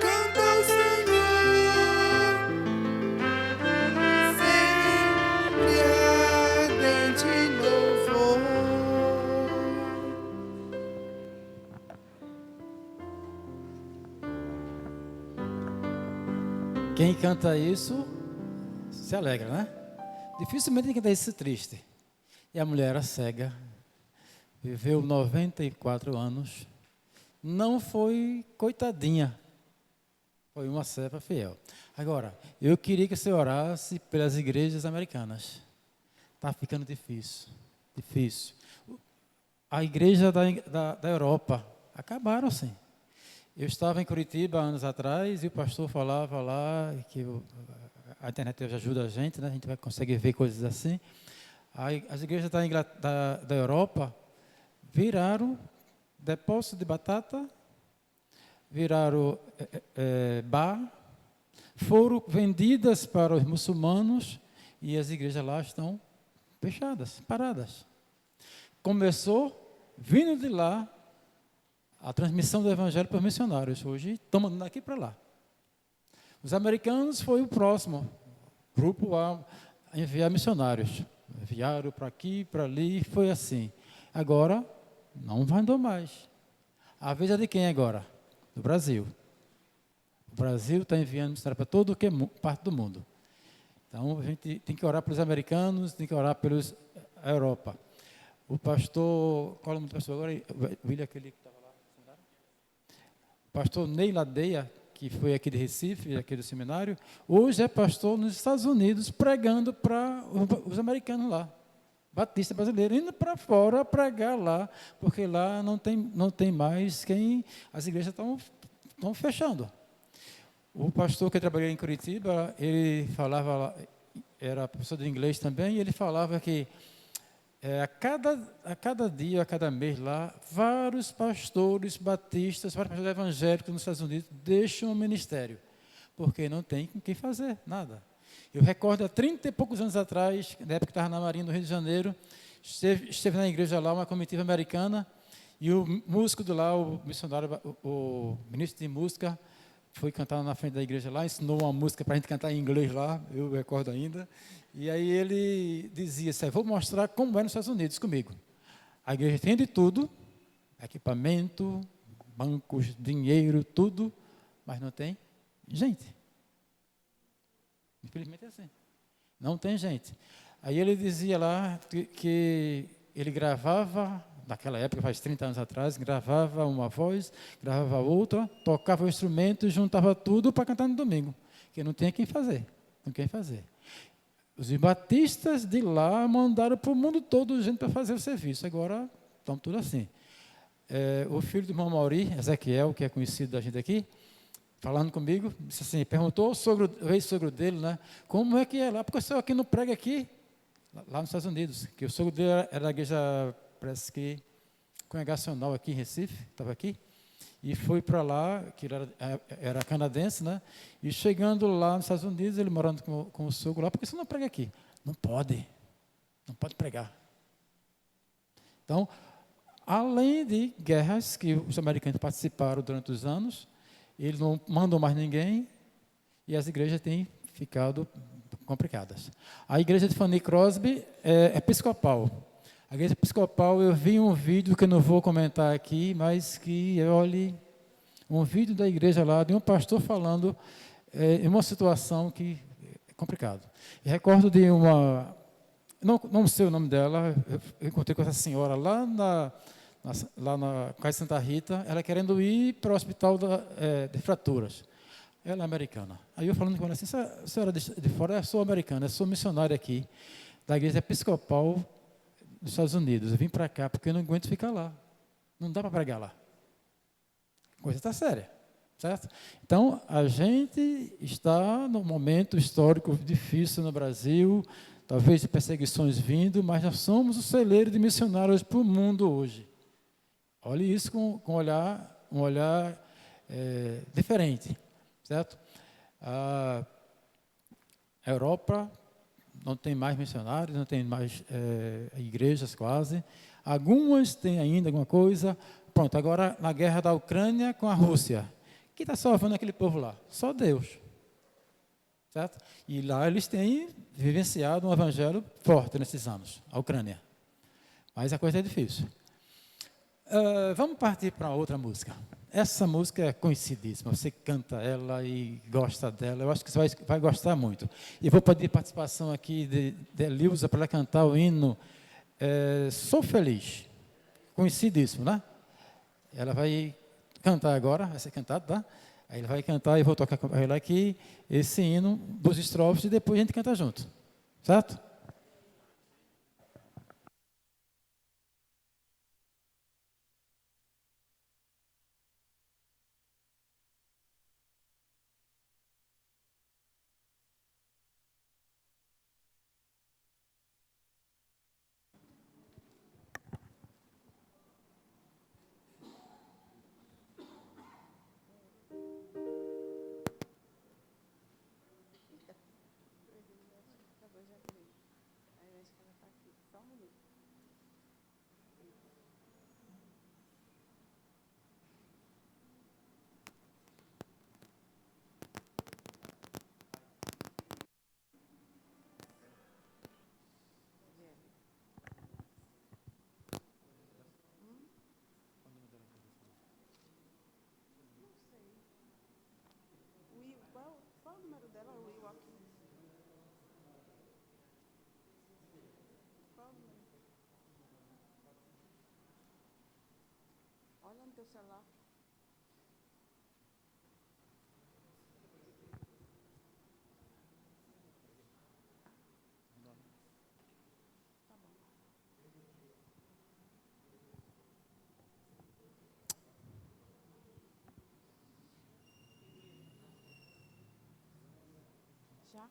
canta ao Senhor, sempre ardente louvor. Quem canta isso se alegra, né? Dificilmente quem canta isso triste. E a mulher era cega, viveu 94 anos, não foi coitadinha, foi uma serva fiel. Agora, eu queria que você orasse pelas igrejas americanas. Está ficando difícil, difícil. A igreja da Europa acabaram, sim. Eu estava em Curitiba anos atrás e o pastor falava lá que a internet hoje ajuda a gente, né? A gente vai conseguir ver coisas assim. As igrejas da Europa viraram depósito de batata, viraram bar, foram vendidas para os muçulmanos e as igrejas lá estão fechadas, paradas. Começou vindo de lá a transmissão do evangelho para os missionários. Hoje estamos daqui para lá. Os americanos foi o próximo grupo a enviar missionários. Enviaram para aqui, para ali, foi assim. Agora, não mandou mais. A vez é de quem agora? Do Brasil. O Brasil está enviando missionários para toda parte do mundo. Então, a gente tem que orar pelos americanos, tem que orar pelos a Europa. O pastor, qual é o nome do pastor agora? William, aquele que estava lá. O pastor Ney Ladeia, que foi aqui de Recife, aqui do seminário, hoje é pastor nos Estados Unidos, pregando para os americanos lá. Batista brasileiro, indo para fora pregar lá, porque lá não tem mais quem, as igrejas estão fechando. O pastor que trabalhou em Curitiba, ele falava, era professor de inglês também, e ele falava que a cada dia, a cada mês lá, vários pastores batistas, vários pastores evangélicos nos Estados Unidos deixam o ministério, porque não tem com quem fazer nada. Eu recordo, há 30 e poucos anos atrás, na época que estava na Marinha, no Rio de Janeiro, esteve na igreja lá, uma comitiva americana, e o músico de lá, o missionário, o ministro de música, foi cantar na frente da igreja lá, ensinou uma música para a gente cantar em inglês lá, eu recordo ainda. E aí ele dizia assim, vou mostrar como é nos Estados Unidos comigo. A igreja tem de tudo, equipamento, bancos, dinheiro, tudo, mas não tem gente. Infelizmente é assim. Não tem gente. Aí ele dizia lá que ele gravava, naquela época, faz 30 anos atrás, gravava uma voz, gravava outra, tocava o instrumento e juntava tudo para cantar no domingo, que não tinha quem fazer. Não quem fazer. Os batistas de lá mandaram para o mundo todo gente para fazer o serviço. Agora estão tudo assim. O filho do irmão Mauri, Ezequiel, que é conhecido da gente aqui, falando comigo, disse assim, perguntou o ex-sogro dele, né, como é que é lá? Porque o senhor aqui não prega aqui, lá nos Estados Unidos, que o sogro dele era da igreja, parece que, congregacional aqui em Recife, estava aqui, e foi para lá, que era canadense, né? E chegando lá nos Estados Unidos, ele morando com o sogro lá, por que você não prega aqui? Não pode pregar. Então, além de guerras que os americanos participaram durante os anos, eles não mandam mais ninguém e as igrejas têm ficado complicadas. A igreja de Fanny Crosby é episcopal. A igreja episcopal, eu vi um vídeo que eu não vou comentar aqui, mas que, olhe, um vídeo da igreja lá, de um pastor falando em uma situação que é complicado. Eu recordo de uma, não sei o nome dela, eu encontrei com essa senhora lá na Casa Santa Rita, ela querendo ir para o hospital de fraturas. Ela é americana. Aí eu falando com ela assim, senhora de fora, eu sou americana, eu sou missionária aqui, da igreja episcopal dos Estados Unidos. Eu vim para cá porque eu não aguento ficar lá. Não dá para pregar lá. A coisa está séria. certo? Então, a gente está num momento histórico difícil no Brasil, talvez de perseguições vindo, mas nós somos o celeiro de missionários para o mundo hoje. Olhe isso com um olhar diferente, certo? A Europa não tem mais missionários, não tem mais igrejas quase. Algumas têm ainda alguma coisa. Pronto, agora na guerra da Ucrânia com a Rússia. Quem está salvando aquele povo lá? Só Deus. Certo? E lá eles têm vivenciado um evangelho forte nesses anos, a Ucrânia. Mas a coisa é difícil. Vamos partir para outra música. Essa música é conhecidíssima, você canta ela e gosta dela, eu acho que você vai gostar muito. E vou pedir participação aqui de Elilza para ela cantar o hino Sou Feliz, conhecidíssimo, né? Ela vai cantar agora, vai ser cantado, tá? Aí ela vai cantar e eu vou tocar com ela aqui esse hino dos estrofes e depois a gente canta junto, certo? Olha no teu celular. Já?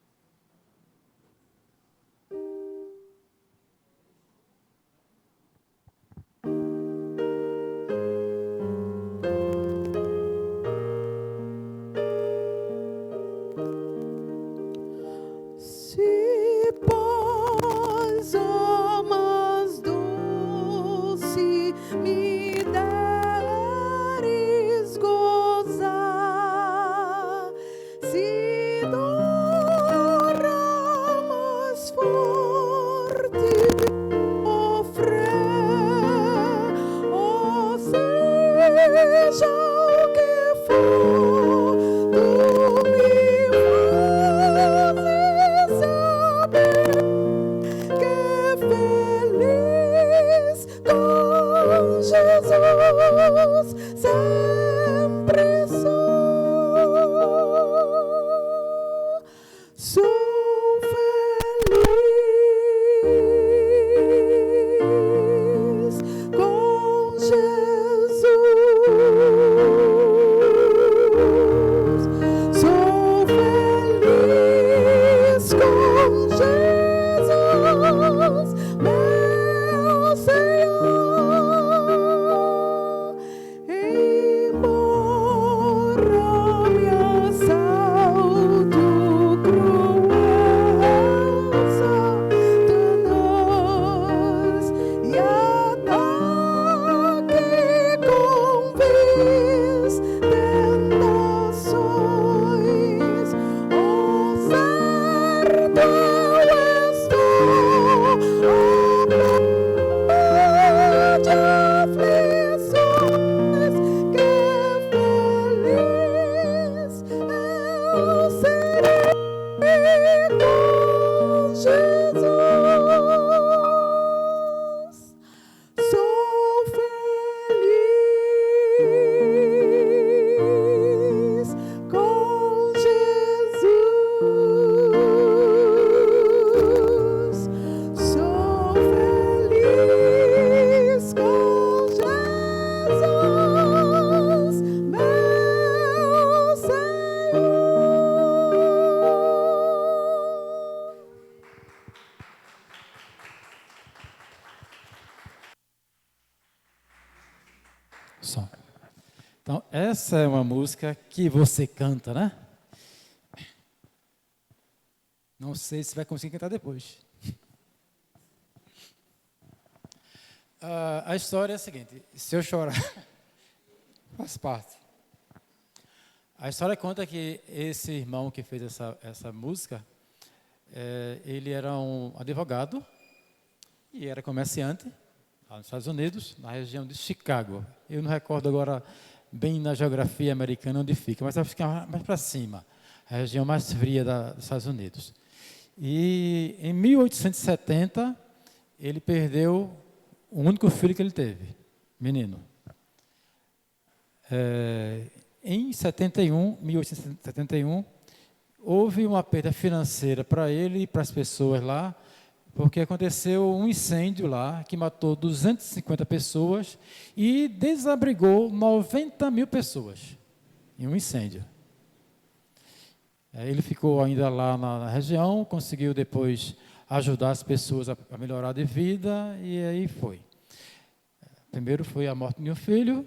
Então, essa é uma música que você canta, né? Não sei se vai conseguir cantar depois. A história é a seguinte: se eu chorar, faz parte. A história conta que esse irmão que fez essa música, ele era um advogado e era comerciante lá nos Estados Unidos, na região de Chicago. Eu não recordo agora bem na geografia americana onde fica, mas vai ficar mais para cima, a região mais fria dos Estados Unidos. E em 1870, ele perdeu o único filho que ele teve, menino. Em 1871, houve uma perda financeira para ele e para as pessoas lá, porque aconteceu um incêndio lá que matou 250 pessoas e desabrigou 90 mil pessoas em um incêndio. Ele ficou ainda lá na região, conseguiu depois ajudar as pessoas a melhorar de vida, e aí foi. Primeiro foi a morte de um filho,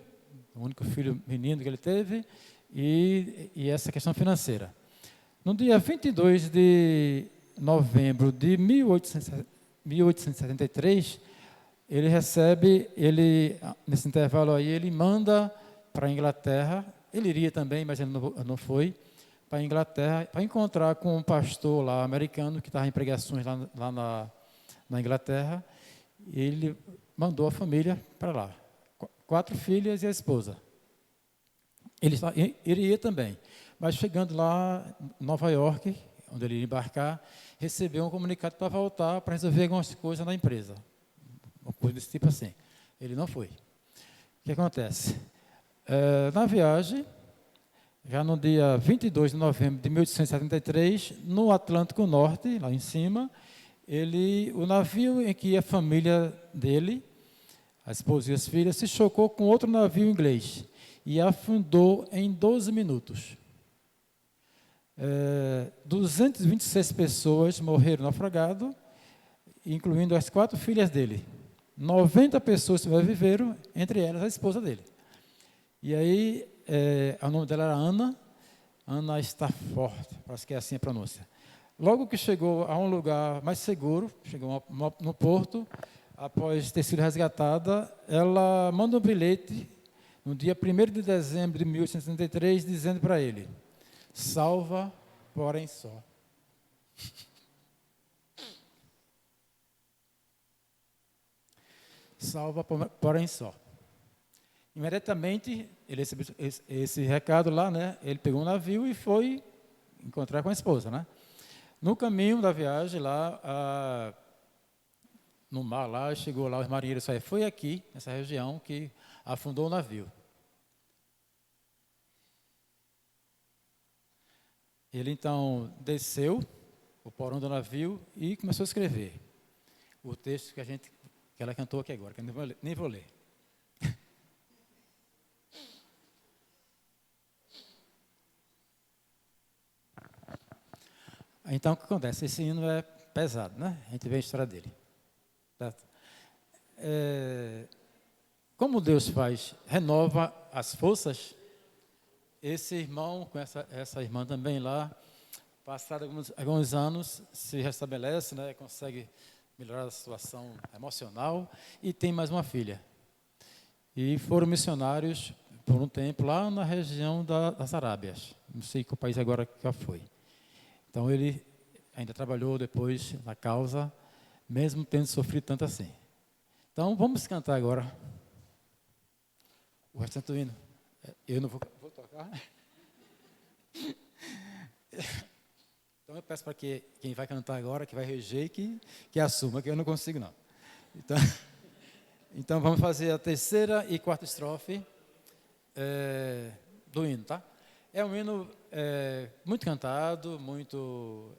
o único filho menino que ele teve, e essa questão financeira. No dia 22 de novembro de 1873, nesse intervalo aí, ele manda para a Inglaterra, ele iria também, mas ele não foi, para a Inglaterra, para encontrar com um pastor lá americano, que estava em pregações lá na Inglaterra. Ele mandou a família para lá, 4 filhas e a esposa. Ele iria também, mas chegando lá em Nova York, onde ele ia embarcar, recebeu um comunicado para voltar, para resolver algumas coisas na empresa. Uma coisa desse tipo assim. Ele não foi. O que acontece? Na viagem, já no dia 22 de novembro de 1873, no Atlântico Norte, lá em cima, o navio em que ia a família dele, a esposa e as filhas, se chocou com outro navio inglês e afundou em 12 minutos. 226 pessoas morreram naufragado, incluindo as 4 filhas dele. 90 pessoas sobreviveram, entre elas a esposa dele. E aí, o nome dela era Ana Stafford, parece que é assim a pronúncia. Logo que chegou a um lugar mais seguro, chegou no porto, após ter sido resgatada, ela manda um bilhete no dia 1º de dezembro de 1873, dizendo para ele: salva, porém só. Salva, porém só. Imediatamente, ele recebeu esse recado lá, né? Ele pegou um navio e foi encontrar com a esposa, né? No caminho da viagem lá, no mar lá, chegou lá, os marinheiros disseram: foi aqui, nessa região, que afundou o navio. Ele então desceu o porão do navio e começou a escrever o texto que ela cantou aqui agora, que eu nem vou ler. Então, o que acontece? Esse hino é pesado, né? A gente vê a história dele. Certo? Como Deus renova as forças, esse irmão, com essa irmã também lá, passados alguns anos, se restabelece, né? Consegue melhorar a situação emocional e tem mais uma filha. E foram missionários por um tempo lá na região das Arábias. Não sei qual país agora que já foi. Então, ele ainda trabalhou depois na causa, mesmo tendo sofrido tanto assim. Então, vamos cantar agora o restante do hino. Eu não vou tocar. Então, eu peço para que quem vai cantar agora, que vai reger, que assuma, que eu não consigo, não. Então vamos fazer a 3ª e 4ª estrofe do hino, tá? É um hino muito cantado, muito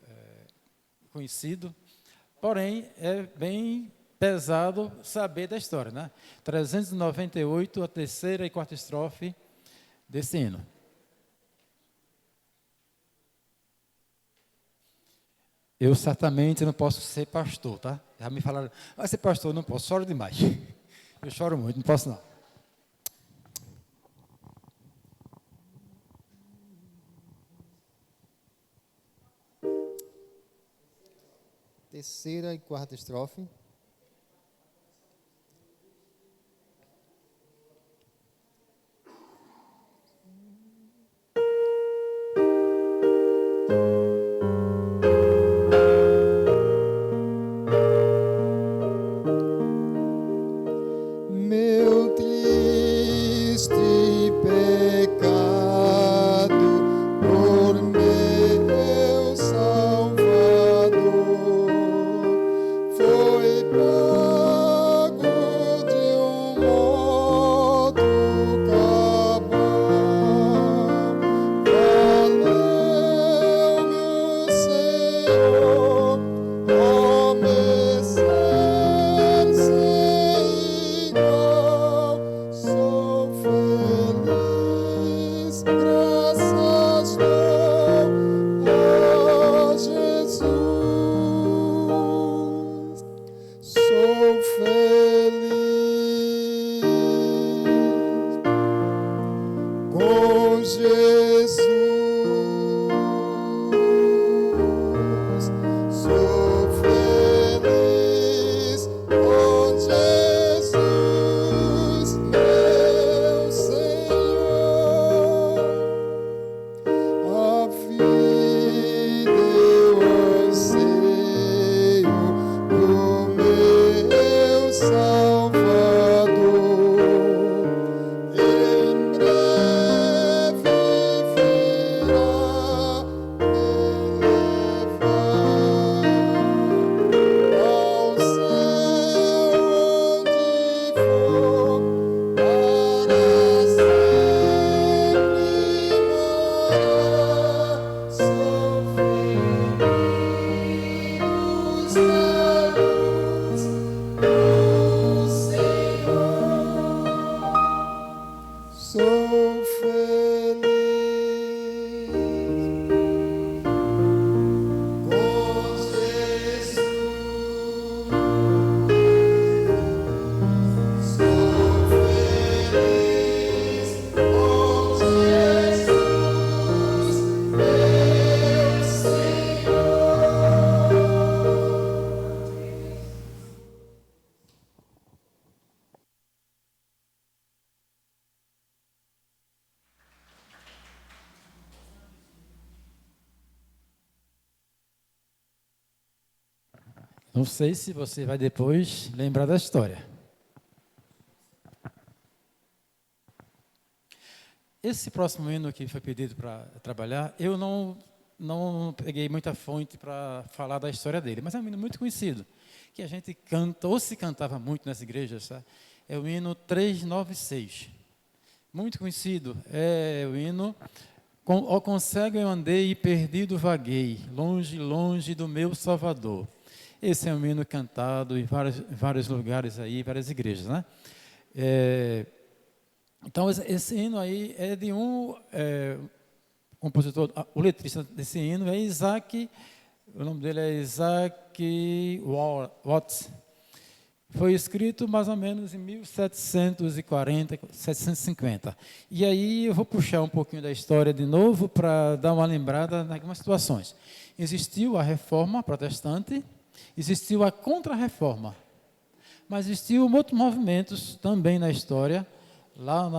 conhecido, porém é bem pesado saber da história, né? 398, a 3ª e 4ª estrofe desse hino. Eu certamente não posso ser pastor, tá? Já me falaram: vai ser pastor, não posso, choro demais. Eu choro muito, não posso não. terceira e quarta estrofe. Meu triste pecado por meu Salvador foi pago de modo cabal. Valeu, meu Senhor, ó Messias sem igual. Sou feliz, graças dou a Jesus. Sou feliz com Jesus. Sou feliz com Jesus, meu Senhor. A vida eu anseio do meu Salvador. Em breve virá me levar ao céu onde for para sempre morar. Sou feliz na luz do Senhor. Sou feliz com Jesus. Sou feliz com Jesus, meu Senhor. Não sei se você vai depois lembrar da história. Esse próximo hino que foi pedido para trabalhar, eu não peguei muita fonte para falar da história dele, mas é um hino muito conhecido, que a gente canta, ou se cantava muito nas igrejas, tá? É o hino 396. Muito conhecido. É o hino Ó cego eu andei e perdido vaguei, longe, longe do meu Salvador. Esse é um hino cantado em vários lugares aí, várias igrejas, né? Então, esse hino aí é de um compositor, o letrista desse hino é Isaac, o nome dele é Isaac Watts. Foi escrito mais ou menos em 1740, 750. E aí eu vou puxar um pouquinho da história de novo para dar uma lembrada em algumas situações. Existiu a reforma protestante, existiu a contra-reforma, mas existiam outros movimentos também na história, lá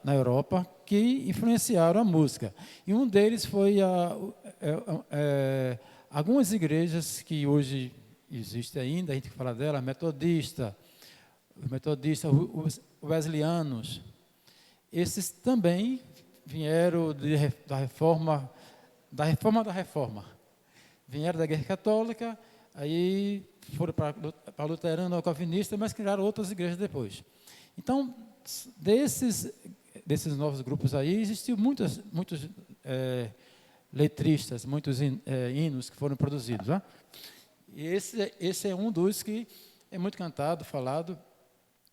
na Europa, que influenciaram a música. E um deles foi algumas igrejas que hoje existem ainda, a gente fala dela, os metodistas, os wesleyanos. Esses também vieram da reforma. Vieram da Igreja Católica, aí foram para a luterana ou calvinista, mas criaram outras igrejas depois. Então, desses novos grupos aí, existiam muitos letristas, muitos hinos que foram produzidos. Né? E esse é um dos que é muito cantado, falado,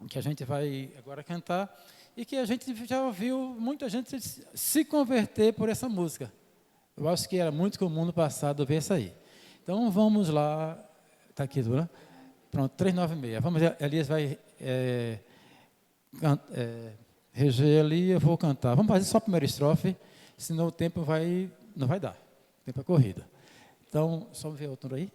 que a gente vai agora cantar, e que a gente já ouviu muita gente se converter por essa música. Eu acho que era muito comum no passado ver essa aí. Então, vamos lá. Está aqui, né? Pronto, 396. Vamos, Elias vai reger ali, eu vou cantar. Vamos fazer só a primeira estrofe, senão o tempo não vai dar. O tempo é corrida. Então, só ver outro aí.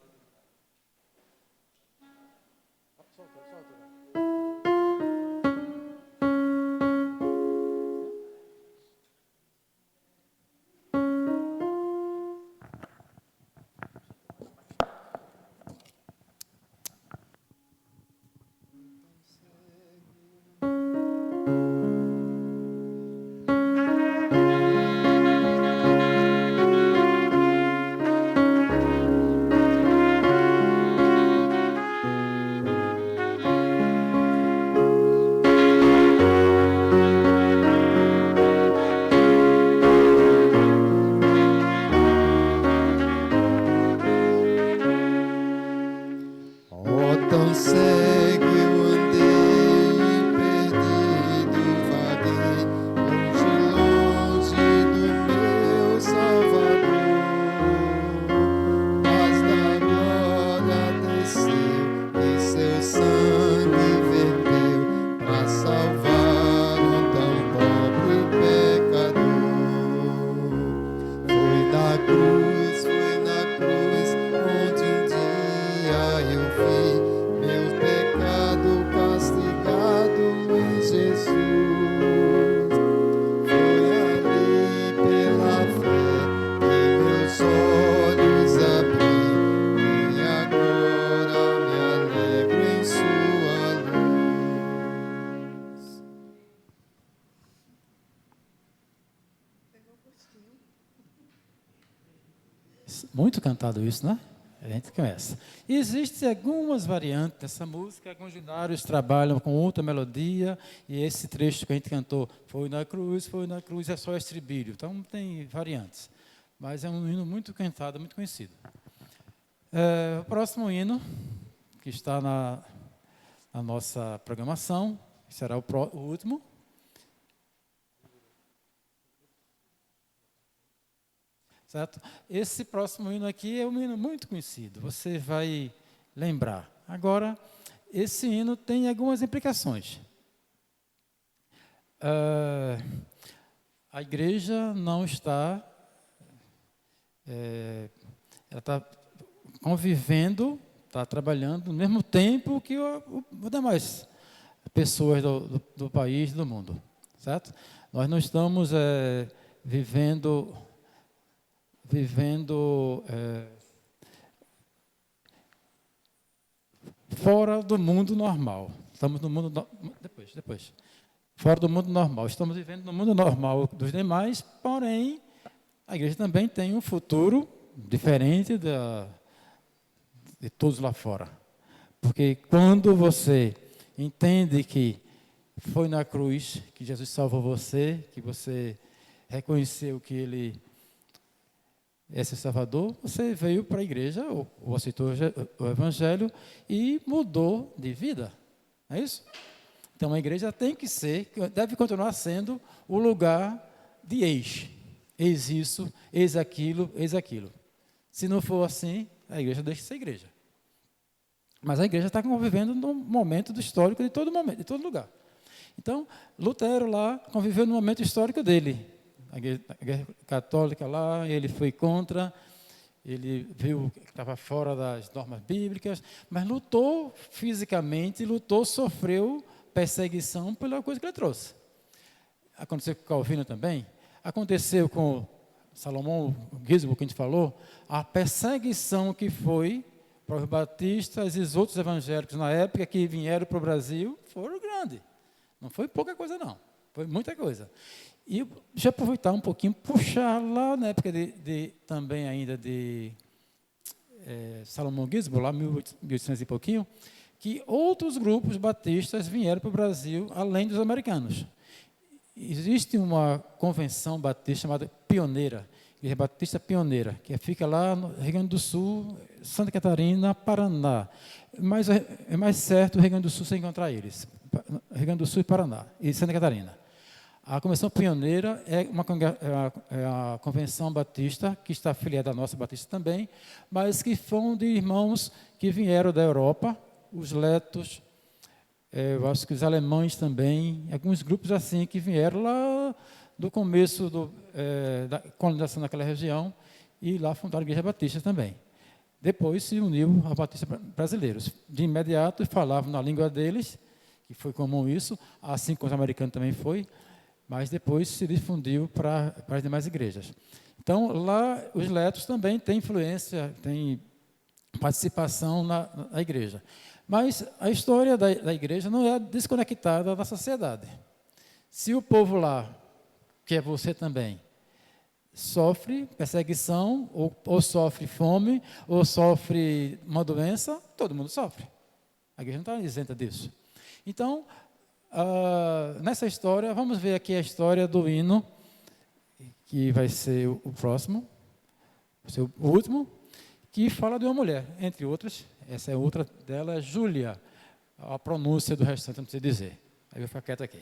cego eu andei, perdido vaguei, longe, longe do meu Salvador. Mas da glória desceu e seu sangue verteu para salvar um tão pobre pecador. Foi na cruz onde um dia eu vi meu pecado castigado em Jesus. Foi ali pela fé que meus olhos abri e agora me alegro em sua luz. Muito cantado isso, né? A gente conhece. E existem algumas variantes dessa música, alguns hinários trabalham com outra melodia, e esse trecho que a gente cantou, foi na cruz, é só estribilho. Então tem variantes. Mas é um hino muito cantado, muito conhecido. O próximo hino, que está na nossa programação, será o último. Certo? Esse próximo hino aqui é um hino muito conhecido, você vai lembrar. Agora, esse hino tem algumas implicações. A igreja não está, ela está convivendo, está trabalhando no mesmo tempo que as demais pessoas do país, do mundo. Certo? Nós não estamos vivendo fora do mundo normal. Estamos no mundo depois. Fora do mundo normal. Estamos vivendo no mundo normal dos demais, porém a igreja também tem um futuro diferente de todos lá fora. Porque quando você entende que foi na cruz que Jesus salvou você, que você reconheceu que Ele é seu Salvador, você veio para a igreja, ou aceitou o Evangelho e mudou de vida. É isso? Então a igreja deve continuar sendo o lugar de eis. Eis isso, eis aquilo, eis aquilo. Se não for assim, a igreja deixa de ser igreja. Mas a igreja está convivendo num momento histórico de todo momento, de todo lugar. Então, Lutero lá conviveu no momento histórico dele. A igreja católica lá, ele foi contra, ele viu que estava fora das normas bíblicas, mas lutou fisicamente, sofreu perseguição pela coisa que ele trouxe. Aconteceu com Calvino também, aconteceu com Salomão Gisbo, que a gente falou, a perseguição que foi para os batistas e os outros evangélicos na época que vieram para o Brasil, foram grandes. Não foi pouca coisa, não. Foi muita coisa. E deixa eu aproveitar um pouquinho, puxar lá na época também ainda de Salomão Gisbo, lá 1800 e pouquinho, que outros grupos batistas vieram para o Brasil, além dos americanos. Existe uma convenção batista chamada Pioneira, Igreja Batista Pioneira, que fica lá no Rio Grande do Sul, Santa Catarina, Paraná. Mas é mais certo o Rio Grande do Sul você encontrar eles. Rio Grande do Sul e Paraná, e Santa Catarina. A Convenção Pioneira é a Convenção Batista, que está afiliada à nossa Batista também, mas que foram de irmãos que vieram da Europa, os letos, eu acho que os alemães também, alguns grupos assim que vieram lá do começo da colonização daquela região e lá fundaram a Igreja Batista também. Depois se uniu aos batistas brasileiros. De imediato falavam na língua deles, que foi comum isso, assim como os americanos também foi, mas depois se difundiu para as demais igrejas. Então, lá, os letos também têm influência, têm participação na igreja. Mas a história da igreja não é desconectada da sociedade. Se o povo lá, que é você também, sofre perseguição, ou sofre fome, ou sofre uma doença, todo mundo sofre. A igreja não está isenta disso. Então, nessa história, vamos ver aqui a história do hino, que vai ser o próximo, vai ser o último, que fala de uma mulher, entre outras, essa é outra dela, é Júlia. A pronúncia do restante eu não sei dizer. Aí eu vou ficar quieto aqui.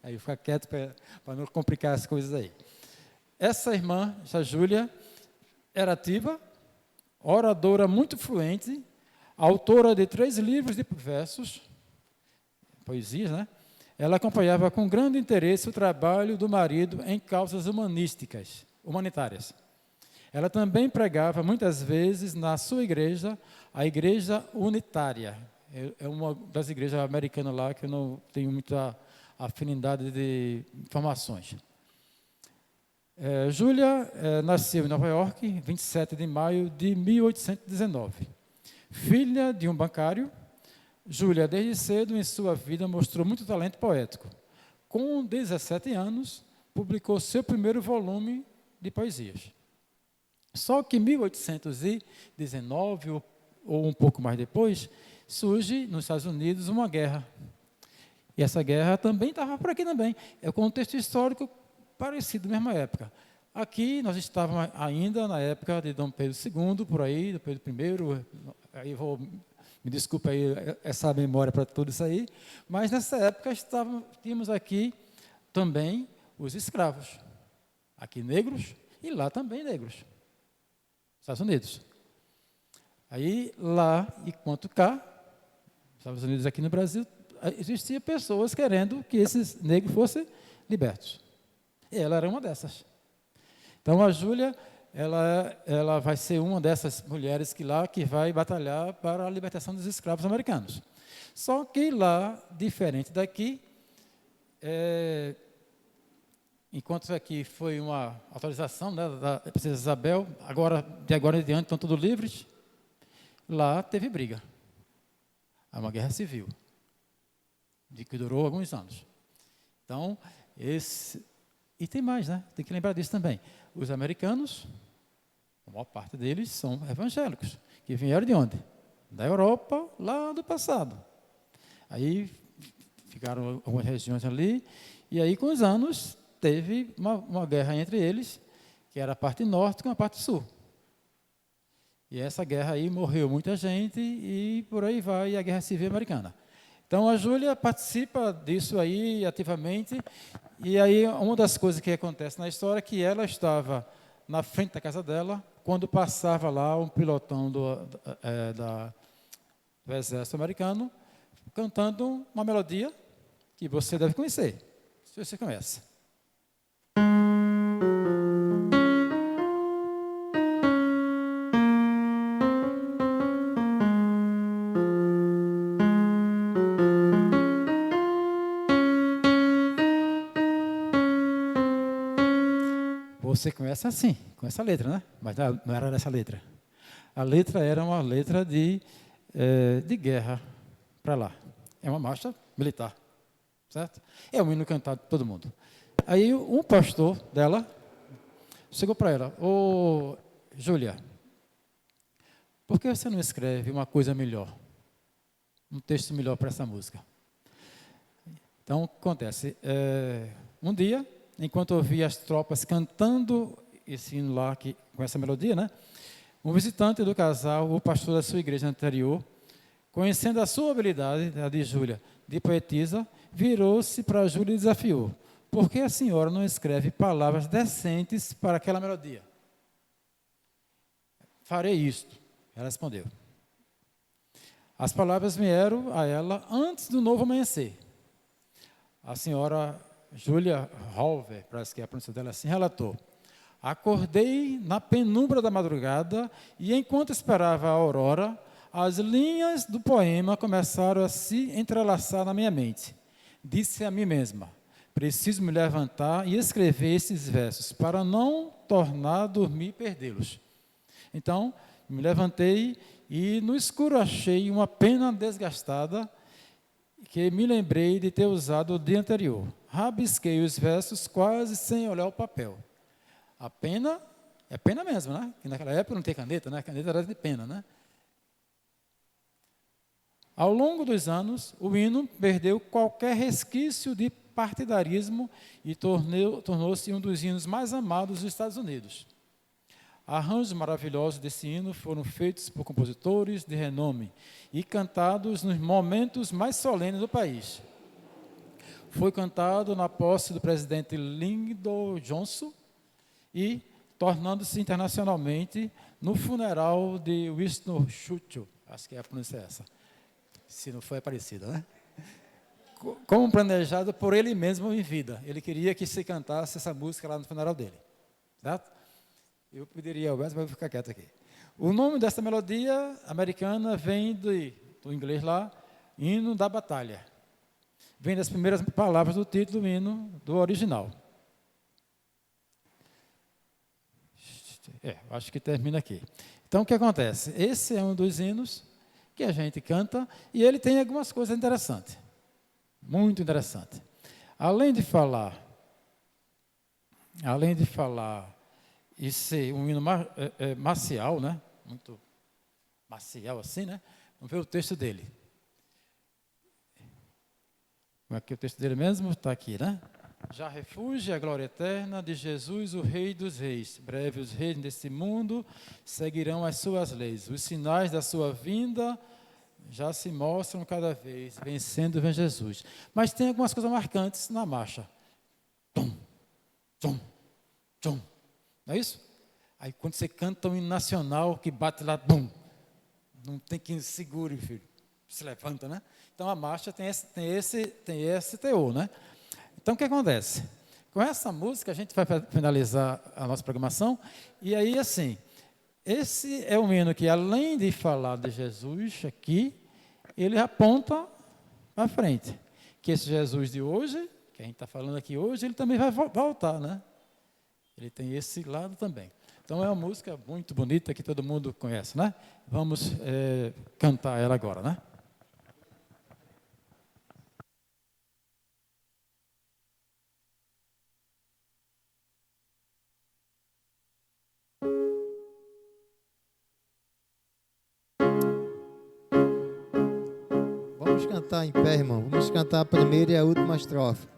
Aí eu vou ficar quieto para não complicar as coisas aí. Essa irmã, essa Júlia, era ativa, oradora muito fluente, autora de 3 livros de versos, poesias, né? Ela acompanhava com grande interesse o trabalho do marido em causas humanitárias. Ela também pregava muitas vezes na sua igreja, a Igreja Unitária. É uma das igrejas americanas lá que eu não tenho muita afinidade de informações. Júlia nasceu em Nova York, 27 de maio de 1819. Filha de um bancário, Júlia, desde cedo em sua vida, mostrou muito talento poético. Com 17 anos, publicou seu primeiro volume de poesias. Só que em 1819, ou um pouco mais depois, surge nos Estados Unidos uma guerra. E essa guerra também estava por aqui também. É um contexto histórico parecido, na mesma época. Aqui nós estávamos ainda na época de Dom Pedro II, por aí, Dom Pedro I, aí me desculpa aí essa memória para tudo isso aí, mas nessa época tínhamos aqui também os escravos. Aqui negros e lá também negros. Estados Unidos. Aí lá, enquanto cá, Estados Unidos aqui no Brasil, existiam pessoas querendo que esses negros fossem libertos. E ela era uma dessas. Então a Júlia, ela vai ser uma dessas mulheres que vai batalhar para a libertação dos escravos americanos. Só que lá, diferente daqui, enquanto aqui foi uma autorização, né, da princesa Isabel, de agora em diante estão todos livres, lá teve briga. Há uma guerra civil, que durou alguns anos. Então, e tem mais, né? Tem que lembrar disso também. Os americanos, a maior parte deles são evangélicos, que vieram de onde? Da Europa, lá do passado. Aí ficaram algumas regiões ali, e aí com os anos teve uma guerra entre eles, que era a parte norte com a parte sul. E essa guerra aí morreu muita gente e por aí vai a Guerra Civil Americana. Então a Júlia participa disso aí ativamente, e aí uma das coisas que acontece na história é que ela estava na frente da casa dela quando passava lá um pilotão do exército americano cantando uma melodia que você deve conhecer, se você conhece. Você conhece assim, com essa letra, né? Mas não era essa letra. A letra era uma letra de guerra para lá. É uma marcha militar, certo? É um hino cantado por todo mundo. Aí um pastor dela chegou para ela: ô Júlia, por que você não escreve uma coisa melhor? Um texto melhor para essa música? Então, acontece. Um dia, enquanto eu ouvia as tropas cantando esse hino lá, com essa melodia, né? Um visitante do casal, o pastor da sua igreja anterior, conhecendo a sua habilidade, a de Júlia, de poetisa, virou-se para Júlia e desafiou: por que a senhora não escreve palavras decentes para aquela melodia? Farei isto, ela respondeu. As palavras vieram a ela antes do novo amanhecer. A senhora Júlia Halver, parece que a pronúncia dela assim, relatou: acordei na penumbra da madrugada e, enquanto esperava a aurora, as linhas do poema começaram a se entrelaçar na minha mente. Disse a mim mesma: preciso me levantar e escrever esses versos para não tornar a dormir e perdê-los. Então, me levantei e no escuro achei uma pena desgastada que me lembrei de ter usado o dia anterior. Rabisquei os versos quase sem olhar o papel. A pena é pena mesmo, né? Que naquela época não tem caneta, né? A caneta era de pena, né? Ao longo dos anos, o hino perdeu qualquer resquício de partidarismo e tornou-se um dos hinos mais amados dos Estados Unidos. Arranjos maravilhosos desse hino foram feitos por compositores de renome e cantados nos momentos mais solenes do país. Foi cantado na posse do presidente Lyndon Johnson e tornando-se internacionalmente no funeral de Winston Churchill. Acho que a pronúncia é essa. Se não foi, é parecida, né? Como planejado por ele mesmo em vida. Ele queria que se cantasse essa música lá no funeral dele. Certo? Eu pediria ao Wes, mas vou ficar quieto aqui. O nome dessa melodia americana vem do inglês lá, Hino da Batalha. Vem das primeiras palavras do título do hino do original. Acho que termina aqui. Então, o que acontece? Esse é um dos hinos que a gente canta e ele tem algumas coisas interessantes. Muito interessante. Além de falar e ser um hino marcial, né? Muito marcial assim, né? Vamos ver o texto dele. Como é que é o texto dele mesmo? Está aqui, né? Já refúgio a glória eterna de Jesus, o Rei dos Reis. Breve os reis deste mundo seguirão as suas leis. Os sinais da sua vinda já se mostram cada vez, vencendo vem Jesus. Mas tem algumas coisas marcantes na marcha. Tum, tum, tum. Não é isso? Aí quando você canta um hino nacional que bate lá, bum, não tem quem segure, filho. Se levanta, né? Então a marcha tem esse teor, né? Então o que acontece? Com essa música a gente vai finalizar a nossa programação e aí assim, esse é um hino que além de falar de Jesus aqui, ele aponta para frente. Que esse Jesus de hoje, que a gente está falando aqui hoje, ele também vai voltar, né? Ele tem esse lado também. Então é uma música muito bonita que todo mundo conhece, né? Vamos cantar ela agora, né? Vamos cantar em pé, irmão. Vamos cantar a primeira e a última estrofe.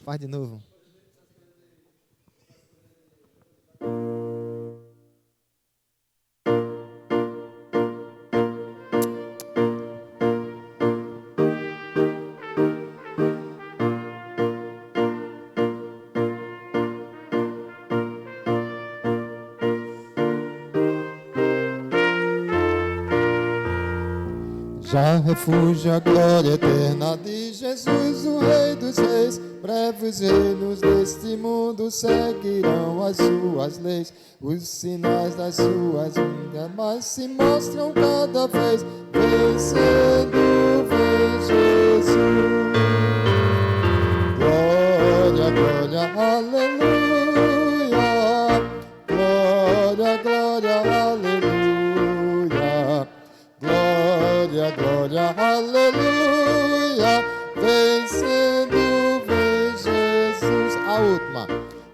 Faz de novo. Já refúgio a glória eterna de Jesus, o Rei dos Reis. Breves reinos deste mundo seguirão as suas leis. Os sinais das suas vindas mais se mostram cada vez. Vencendo vem Jesus. Glória, glória, aleluia. Glória, glória, aleluia. Glória, glória, aleluia. Vencendo vem Jesus. A última.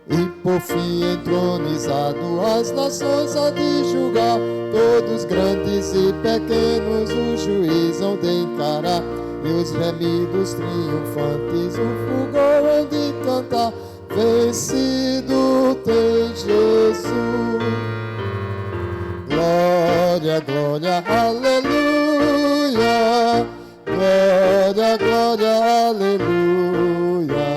E por fim entronizado as nações há de julgar. Todos grandes e pequenos o juiz hão de encarar. E os remidos triunfantes o fulgor hão de cantar. Vencido tem Jesus. Glória, glória, aleluia. Glória, glória, aleluia.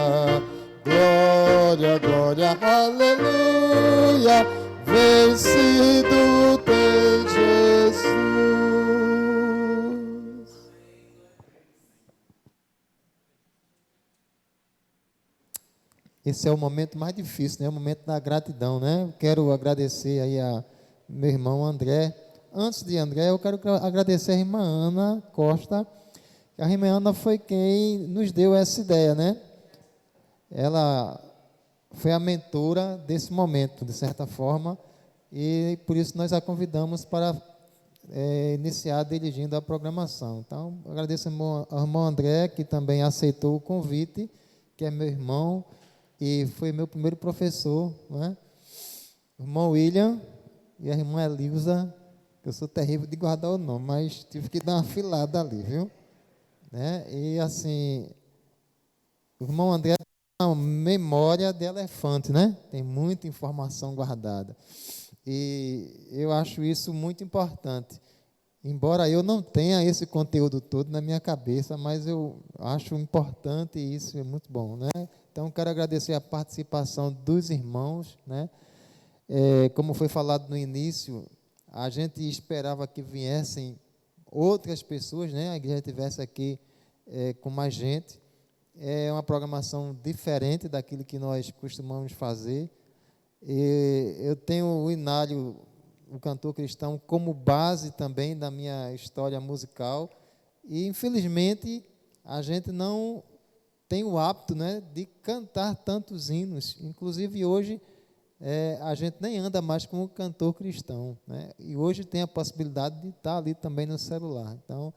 Glória, glória, aleluia. Vencido tem Jesus. Esse é o momento mais difícil, né? O momento da gratidão, né? Quero agradecer aí a meu irmão André. Antes de André, eu quero agradecer a irmã Ana Costa. A irmã Ana foi quem nos deu essa ideia, né? Ela foi a mentora desse momento, de certa forma, e por isso nós a convidamos para iniciar dirigindo a programação. Então, agradeço ao irmão André, que também aceitou o convite que é meu irmão e foi meu primeiro professor, né? O irmão William e a irmã Elisa, que eu sou terrível de guardar o nome, mas tive que dar uma filada ali, viu? Né? E assim, o irmão André tem uma memória de elefante, né? Tem muita informação guardada. E eu acho isso muito importante. Embora eu não tenha esse conteúdo todo na minha cabeça, mas eu acho importante e isso é muito bom, né? Então, quero agradecer a participação dos irmãos, né? Como foi falado no início, a gente esperava que viessem outras pessoas, né? A igreja estivesse aqui com mais gente. É uma programação diferente daquilo que nós costumamos fazer. E eu tenho o Inário, o cantor cristão, como base também da minha história musical. E, infelizmente, a gente não tem o hábito, né, de cantar tantos hinos. Inclusive, hoje, a gente nem anda mais com o cantor cristão, né? E hoje tem a possibilidade de estar ali também no celular. Então,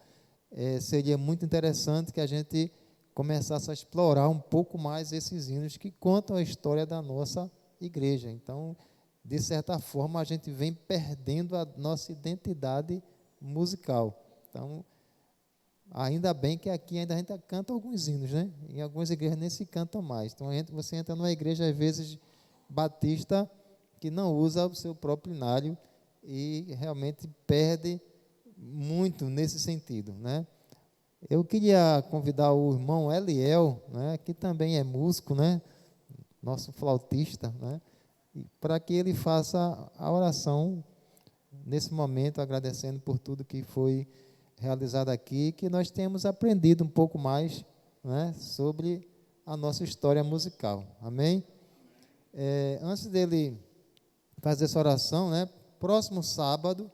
seria muito interessante que a gente começasse a explorar um pouco mais esses hinos que contam a história da nossa igreja. Então, de certa forma, a gente vem perdendo a nossa identidade musical. Então, ainda bem que aqui ainda a gente canta alguns hinos, né? Em algumas igrejas nem se cantam mais. Então, você entra numa igreja, às vezes, batista, que não usa o seu próprio hinário e realmente perde muito nesse sentido, né? Eu queria convidar o irmão Eliel, né, que também é músico, né, nosso flautista, né, para que ele faça a oração nesse momento, agradecendo por tudo que foi realizado aqui, que nós temos aprendido um pouco mais, né, sobre a nossa história musical. Amém? Antes dele fazer essa oração, né, próximo sábado,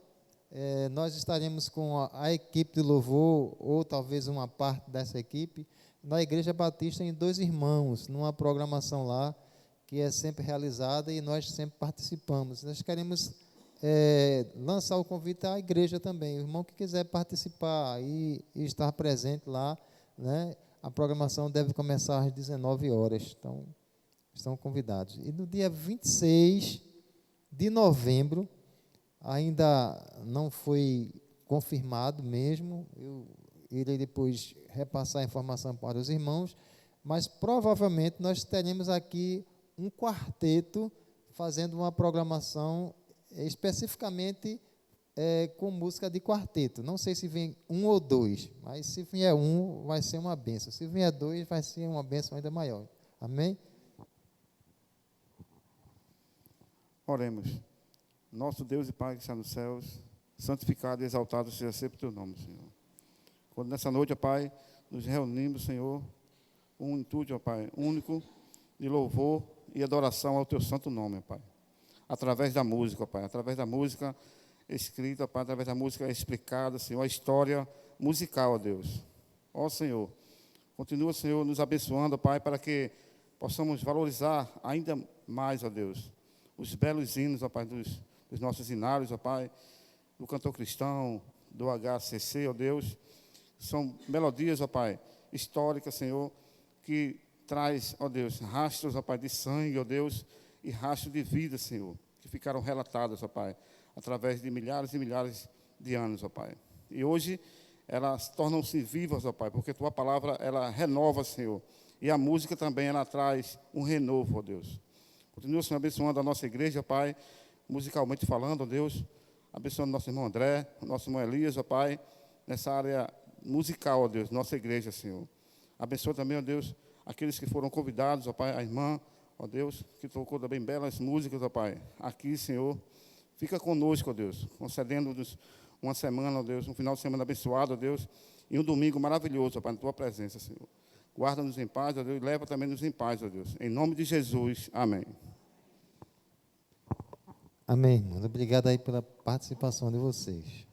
nós estaremos com a equipe de louvor, ou talvez uma parte dessa equipe, na Igreja Batista em Dois Irmãos, numa programação lá, que é sempre realizada e nós sempre participamos. Nós queremos lançar o convite à igreja também. O irmão que quiser participar e estar presente lá, né, a programação deve começar às 19 horas. Então, estão convidados. E no dia 26 de novembro, ainda não foi confirmado mesmo, eu irei depois repassar a informação para os irmãos, mas provavelmente nós teremos aqui um quarteto fazendo uma programação especificamente com música de quarteto. Não sei se vem um ou dois, mas se vier um, vai ser uma bênção. Se vier dois, vai ser uma bênção ainda maior. Amém? Oremos. Nosso Deus e Pai que está nos céus, santificado e exaltado seja sempre o teu nome, Senhor. Quando nessa noite, ó Pai, nos reunimos, Senhor, um intuito, ó Pai, único, de louvor e adoração ao teu santo nome, ó Pai. Através da música, ó Pai, através da música escrita, ó Pai, através da música explicada, Senhor, a história musical, ó Deus. Ó Senhor, continua, Senhor, nos abençoando, ó Pai, para que possamos valorizar ainda mais, ó Deus, os belos hinos, ó Pai, dos nossos hinários, ó Pai, do cantor cristão, do HCC, ó Deus. São melodias, ó Pai, históricas, Senhor, que traz, ó Deus, rastros, ó Pai, de sangue, ó Deus, e rastros de vida, Senhor, que ficaram relatados, ó Pai, através de milhares e milhares de anos, ó Pai. E hoje elas tornam-se vivas, ó Pai, porque Tua palavra, ela renova, Senhor. E a música também, ela traz um renovo, ó Deus. Continua, Senhor, abençoando a nossa igreja, ó Pai, musicalmente falando, ó Deus, abençoando nosso irmão André, nosso irmão Elias, ó Pai, nessa área musical, ó Deus, nossa igreja, Senhor. Abençoa também, ó Deus, aqueles que foram convidados, ó Pai, a irmã, ó Deus, que tocou também belas músicas, ó Pai, aqui, Senhor. Fica conosco, ó Deus, concedendo-nos uma semana, ó Deus, um final de semana abençoado, ó Deus, e um domingo maravilhoso, ó Pai, na Tua presença, Senhor. Guarda-nos em paz, ó Deus, e leva também-nos em paz, ó Deus. Em nome de Jesus, amém. Amém, irmãos. Obrigado aí pela participação de vocês.